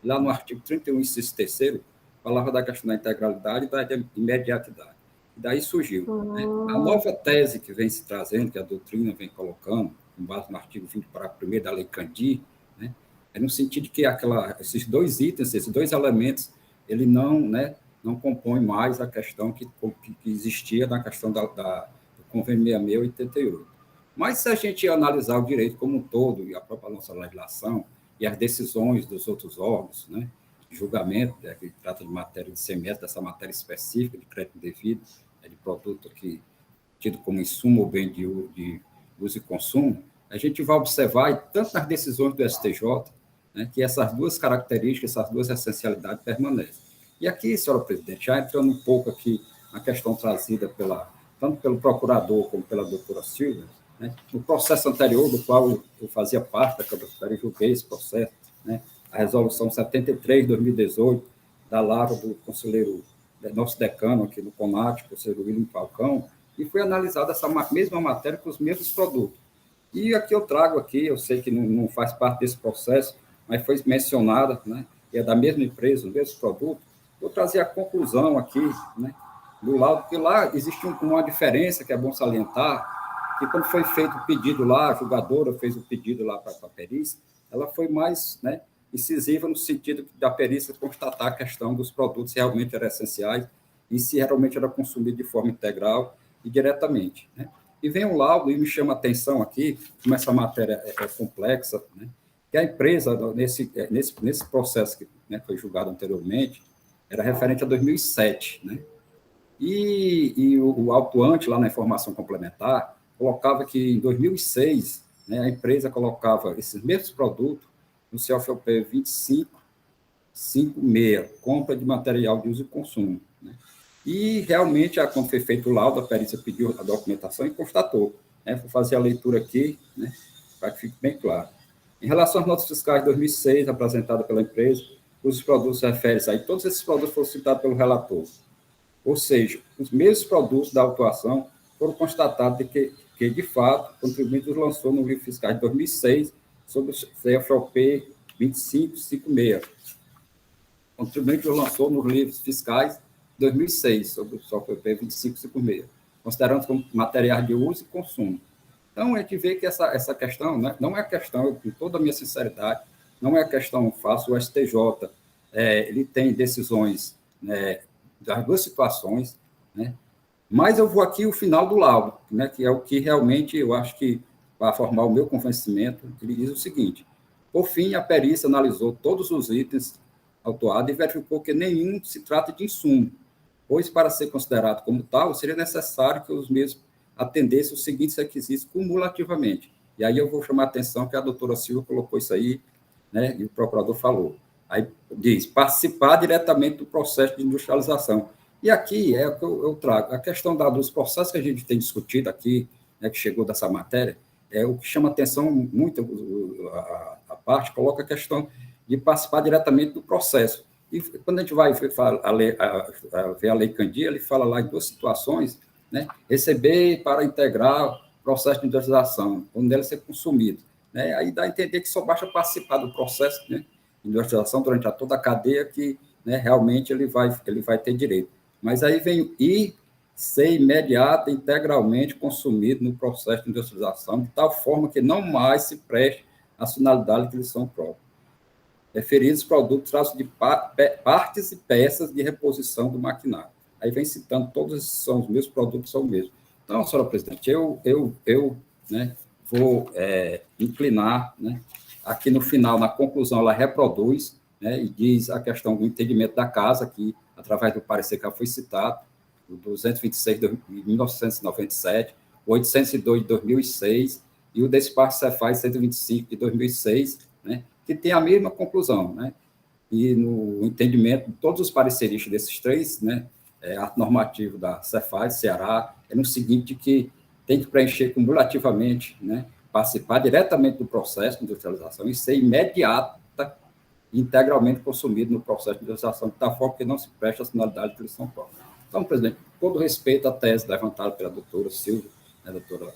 Lá no artigo 31, inciso 3º, falava da questão da integralidade e da imediatidade. E daí surgiu, né, a nova tese que vem se trazendo, que a doutrina vem colocando, com base no artigo 20, parágrafo 1º da Lei Candir, né, é no sentido de que esses dois itens, esses dois elementos, ele não compõe mais a questão que existia na questão do convênio 6688. Mas se a gente analisar o direito como um todo, e a própria nossa legislação, e as decisões dos outros órgãos, né, de julgamento, que trata de matéria de ICMS, dessa matéria específica de crédito devido, de produto aqui tido como insumo ou bem de uso e consumo, a gente vai observar, tanto nas decisões do STJ, né, que essas duas características, essas duas essencialidades permanecem. E aqui, senhora presidente, já entrando um pouco aqui na questão trazida tanto pelo procurador como pela doutora Silvia, né, no processo anterior, do qual eu fazia parte da Câmara Superior, julguei esse processo, né, a resolução 73 de 2018, da lavra do conselheiro, nosso decano aqui no CONAT, o conselheiro William Falcão, e foi analisada essa mesma matéria com os mesmos produtos. E aqui eu trago eu sei que não faz parte desse processo, mas foi mencionada, né, e é da mesma empresa, o mesmo produto. Vou trazer a conclusão aqui, né, do laudo, porque lá existe uma diferença que é bom salientar, que quando foi feito o pedido lá, a julgadora fez o pedido lá para a perícia, ela foi mais, né, incisiva no sentido da perícia constatar a questão dos produtos se realmente eram essenciais e se realmente era consumido de forma integral e diretamente, né. E vem um laudo, e me chama a atenção aqui, como essa matéria é complexa, né, que a empresa, nesse processo que, né, foi julgado anteriormente, era referente a 2007, né, e o autuante, lá na informação complementar, colocava que em 2006, né, a empresa colocava esses mesmos produtos no CFOP 2556, compra de material de uso e consumo, né. E, realmente, quando foi feito o laudo, a perícia pediu a documentação e constatou, né. Vou fazer a leitura aqui, né, para que fique bem claro. Em relação às notas fiscais de 2006, apresentadas pela empresa, os produtos referem-se a todos esses produtos foram citados pelo relator. Ou seja, os mesmos produtos da autuação foram constatados que de fato, o contribuinte os lançou no livro fiscal de 2006 sobre o CFOP 2556. O contribuinte os lançou nos livros fiscais de 2006 sobre o CFOP 2556, considerando como materiais de uso e consumo. Então, a gente vê que essa questão, né, não é questão, com toda a minha sinceridade, não é questão fácil. O STJ, ele tem decisões, né, das duas situações, né, mas eu vou aqui o final do laudo, né, que é o que realmente eu acho que, para formar o meu convencimento, ele diz o seguinte: por fim, a perícia analisou todos os itens autuados e verificou que nenhum se trata de insumo, pois, para ser considerado como tal, seria necessário que os mesmos atendessem os seguintes requisitos cumulativamente. E aí eu vou chamar a atenção que a doutora Silva colocou isso aí, né, e o procurador falou. Aí diz, participar diretamente do processo de industrialização. E aqui é o que eu trago. A questão dos processos que a gente tem discutido aqui, né, que chegou dessa matéria, é o que chama atenção muito, a parte coloca a questão de participar diretamente do processo. E quando a gente vai ver a Lei Candia, ele fala lá em duas situações, né, receber para integrar o processo de industrialização, quando deve ser consumido. Né, aí dá a entender que só basta participar do processo, né, de industrialização durante toda a cadeia que, né, realmente ele vai ter direito. Mas aí vem ser imediato e integralmente consumido no processo de industrialização, de tal forma que não mais se preste à finalidade que eles são próprios. Referidos produtos traços de partes e peças de reposição do maquinário. Aí vem citando, todos são os mesmos produtos, são os mesmos. Então, senhora presidente, eu né, vou inclinar, né, aqui no final, na conclusão, ela reproduz, né, e diz a questão do entendimento da casa, que, através do parecer que foi citado, o 226 de 1997, o 802 de 2006 e o despacho Cefaz 125 de 2006, né, que tem a mesma conclusão, né? E no entendimento de todos os pareceristas desses três, né, ato normativo da Cefaz, Ceará, é no seguinte, que tem que preencher cumulativamente, né, participar diretamente do processo de industrialização e ser imediata e integralmente consumido no processo de industrialização, de tal forma que não se preste a finalidade que eles são próprios. Então, presidente, todo respeito à tese levantada pela doutora Silvia, né, doutora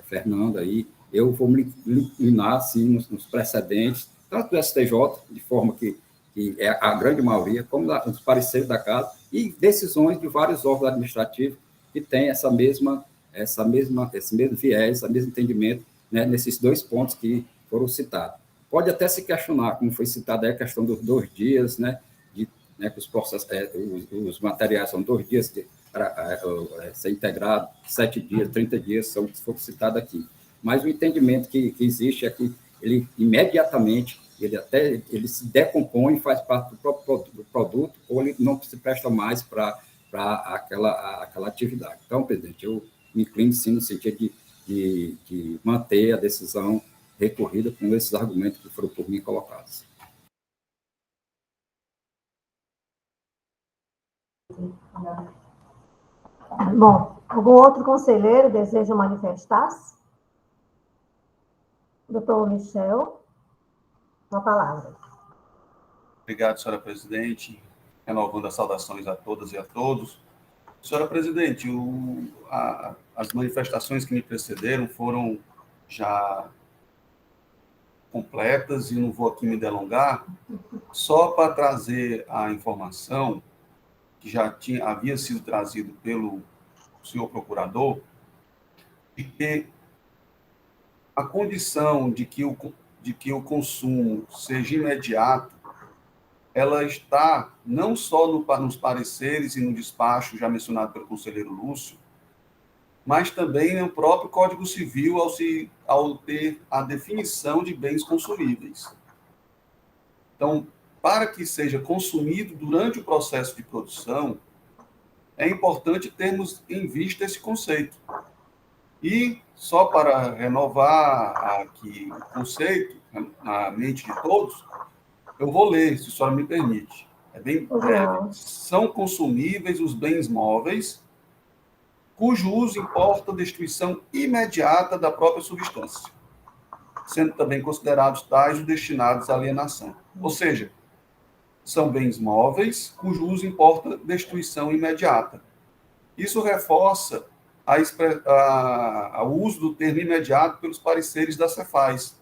Fernanda, aí, eu vou me inclinar, assim, nos precedentes, tanto do STJ, de forma que é a grande maioria, como nos pareceres da Casa, e decisões de vários órgãos administrativos que têm esse mesmo viés, esse mesmo entendimento, né, nesses dois pontos que foram citados. Pode até se questionar, como foi citada aí a questão dos 2 dias, né, que os processos, os materiais são 2 dias para ser integrado, 7 dias, 30 dias, foram citados aqui. Mas o entendimento que existe é que ele imediatamente, ele se decompõe, faz parte do próprio produto, ou ele não se presta mais para aquela atividade. Então, presidente, eu me inclino, sim, no sentido de manter a decisão recorrida com esses argumentos que foram por mim colocados. Bom, algum outro conselheiro deseja manifestar-se? Doutor Michel, uma palavra. Obrigado, senhora presidente. Renovando as saudações a todas e a todos. Senhora presidente, as manifestações que me precederam foram já completas e não vou aqui me delongar, só para trazer a informação que já havia sido trazido pelo senhor procurador, de que a condição de que o consumo seja imediato, ela está não só nos pareceres e no despacho já mencionado pelo conselheiro Lúcio, mas também no próprio Código Civil ao ter a definição de bens consumíveis. Então, para que seja consumido durante o processo de produção, é importante termos em vista esse conceito. E, só para renovar aqui o conceito na mente de todos, eu vou ler, se a senhora me permite. É bem breve. São consumíveis os bens móveis, cujo uso importa a destruição imediata da própria substância, sendo também considerados tais os destinados à alienação. Ou seja, são bens móveis, cujo uso importa destruição imediata. Isso reforça o uso do termo imediato pelos pareceres da Cefaz.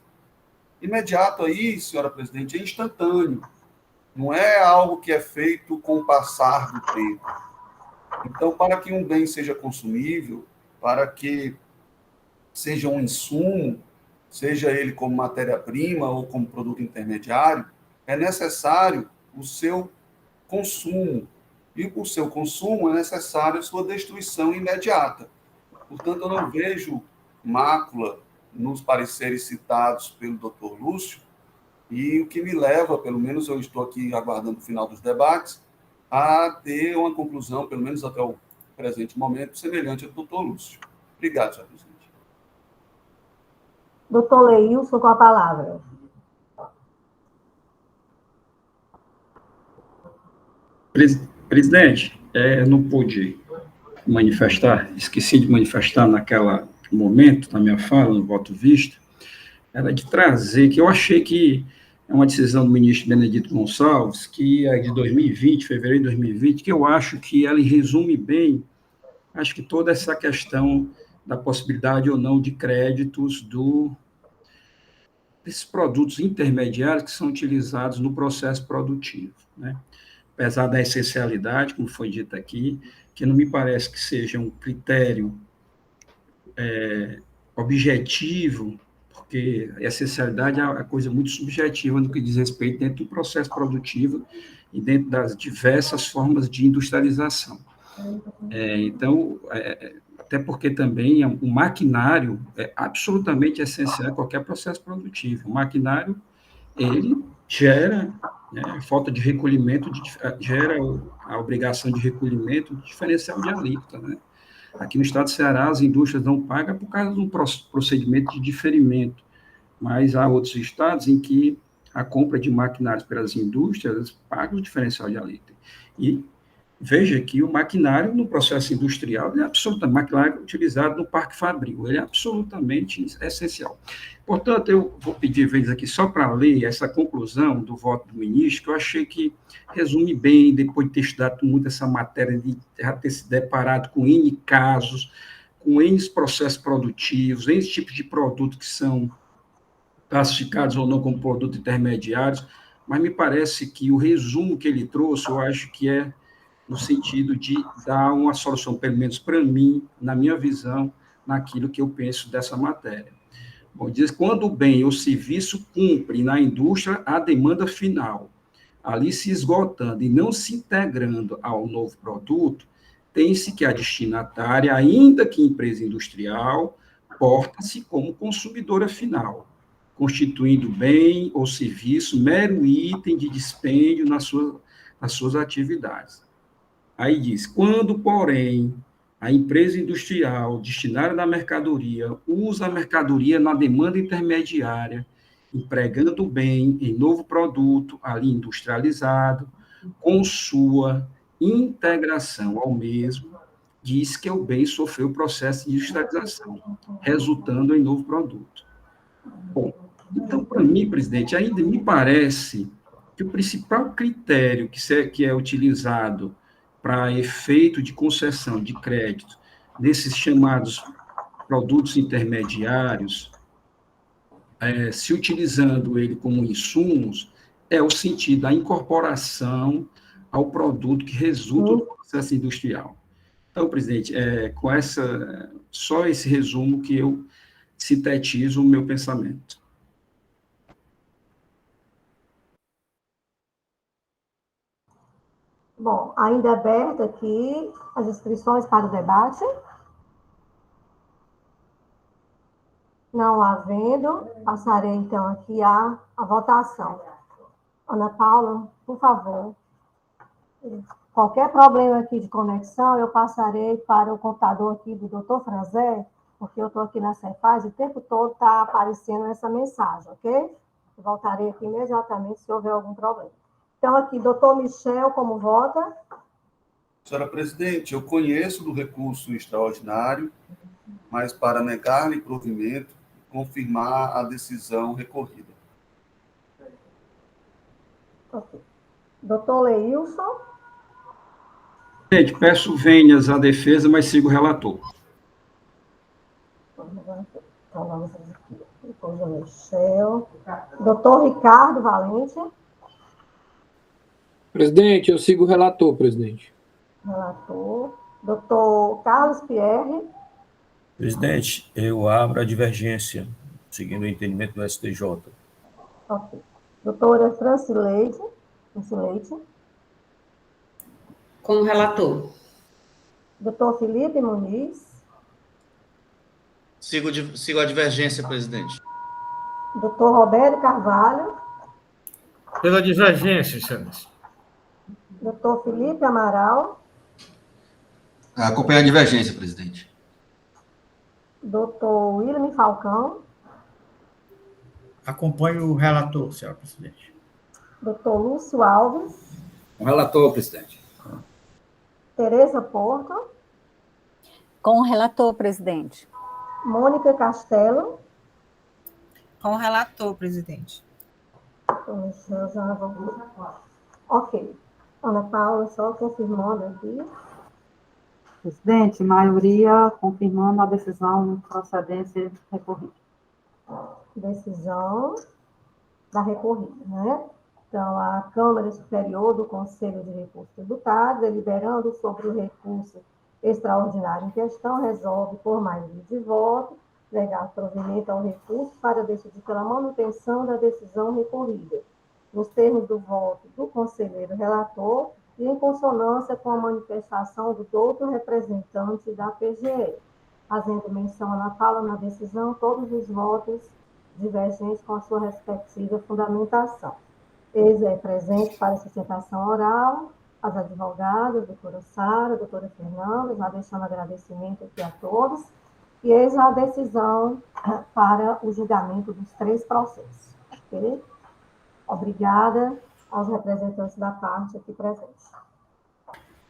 Imediato aí, senhora presidente, é instantâneo. Não é algo que é feito com o passar do tempo. Então, para que um bem seja consumível, para que seja um insumo, seja ele como matéria-prima ou como produto intermediário, é necessário o seu consumo. E por seu consumo é necessário a sua destruição imediata. Portanto, eu não vejo mácula nos pareceres citados pelo doutor Lúcio, e o que me leva, pelo menos eu estou aqui aguardando o final dos debates, a ter uma conclusão, pelo menos até o presente momento, semelhante ao do doutor Lúcio. Obrigado, senhor presidente. Doutor Leilson, com a palavra. Presidente, não pude manifestar, esqueci de manifestar naquele momento, na minha fala, no voto visto, era de trazer, que eu achei que é uma decisão do ministro Benedito Gonçalves, que é de 2020, fevereiro de 2020, que eu acho que ela resume bem, acho que toda essa questão da possibilidade ou não de créditos desses produtos intermediários que são utilizados no processo produtivo, né? Apesar da essencialidade, como foi dito aqui, que não me parece que seja um critério objetivo, porque a essencialidade é uma coisa muito subjetiva no que diz respeito dentro do processo produtivo e dentro das diversas formas de industrialização. Então, até porque também o maquinário é absolutamente essencial em qualquer processo produtivo. O maquinário, ele gera falta de recolhimento, gera a obrigação de recolhimento de diferencial de alíquota, né? Aqui no estado do Ceará, as indústrias não pagam por causa de um procedimento de diferimento, mas há outros estados em que a compra de maquinários pelas indústrias paga o diferencial de alíquota. E veja que o maquinário no processo industrial, ele é absolutamente, maquinário utilizado no parque fabril, ele é absolutamente essencial. Portanto, eu vou pedir vezes aqui só para ler essa conclusão do voto do ministro, que eu achei que resume bem, depois de ter estudado muito essa matéria, de já ter se deparado com N casos, com N processos produtivos, N tipos de produtos que são classificados ou não como produtos intermediários, mas me parece que o resumo que ele trouxe, eu acho que é no sentido de dar uma solução, pelo menos para mim, na minha visão, naquilo que eu penso dessa matéria. Bom, diz, quando o bem ou serviço cumpre na indústria a demanda final, ali se esgotando e não se integrando ao novo produto, tem-se que a destinatária, ainda que empresa industrial, porta-se como consumidora final, constituindo bem ou serviço mero item de dispêndio nas suas atividades. Aí diz, quando, porém, a empresa industrial destinária da mercadoria usa a mercadoria na demanda intermediária, empregando o bem em novo produto ali industrializado, com sua integração ao mesmo, diz que o bem sofreu o processo de industrialização, resultando em novo produto. Bom, então, para mim, presidente, ainda me parece que o principal critério que é utilizado para efeito de concessão de crédito desses chamados produtos intermediários, se utilizando ele como insumos, é o sentido da incorporação ao produto que resulta do processo industrial. Então, presidente, com só esse resumo que eu sintetizo o meu pensamento. Bom, ainda aberta aqui as inscrições para o debate. Não havendo, passarei então aqui a votação. Ana Paula, por favor. Qualquer problema aqui de conexão, eu passarei para o computador aqui do Dr. Franzé, porque eu estou aqui na Cefaz e o tempo todo está aparecendo essa mensagem, ok? Voltarei aqui imediatamente se houver algum problema. Então, aqui, doutor Michel, como vota? Senhora presidente, eu conheço do recurso extraordinário, mas para negar-lhe provimento, confirmar a decisão recorrida. Ok. Doutor Leilson? Gente, peço vênias à defesa, mas sigo o relator. Então, vamos aqui. Depois do Michel. Doutor Ricardo Valente? Presidente, eu sigo o relator, presidente. Relator. Doutor Carlos Pierre? Presidente, eu abro a divergência, seguindo o entendimento do STJ. Ok. Doutora Francileide? Com o relator. Doutor Felipe Muniz? Sigo a divergência, presidente. Doutor Roberto Carvalho? Pela divergência, senhores. Doutor Felipe Amaral. Acompanho a divergência, presidente. Doutor William Falcão. Acompanho o relator, senhora presidente. Doutor Lúcio Alves. Com o relator, presidente. Tereza Porto. Com o relator, presidente. Mônica Castelo. Com o relator, presidente. Eu já vou... Ok. Ana Paula, só confirmando aqui. Presidente, maioria confirmando a decisão de procedência recorrida. Decisão da recorrida, né? Então, a Câmara Superior do Conselho de Recursos Tributários, deliberando sobre o recurso extraordinário em questão, resolve, por maioria de voto, negar provimento ao recurso para decidir pela manutenção da decisão recorrida, nos termos do voto do conselheiro relator e em consonância com a manifestação do outro representante da PGE, fazendo menção na fala na decisão todos os votos divergentes com a sua respectiva fundamentação. Eis é presente para sustentação oral as advogadas, doutora Sara, doutora Fernanda, já deixando agradecimento aqui a todos, e eis a decisão para o julgamento dos 3 processos. Ok? Obrigada aos representantes da parte aqui presentes.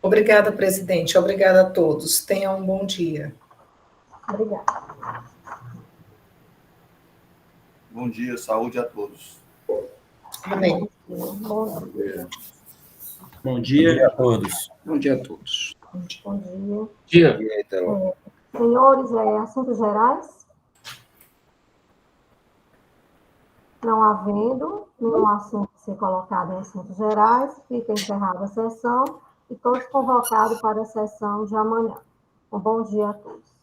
Obrigada, presidente. Obrigada a todos. Tenham um bom dia. Obrigada. Bom dia, saúde a todos. Amém. Bom dia. Bom dia a todos. Bom dia a todos. Bom dia. Dia. Senhores, assuntos gerais? Não havendo nenhum assunto a ser colocado em assuntos gerais, fica encerrada a sessão e todos convocados para a sessão de amanhã. Um bom dia a todos.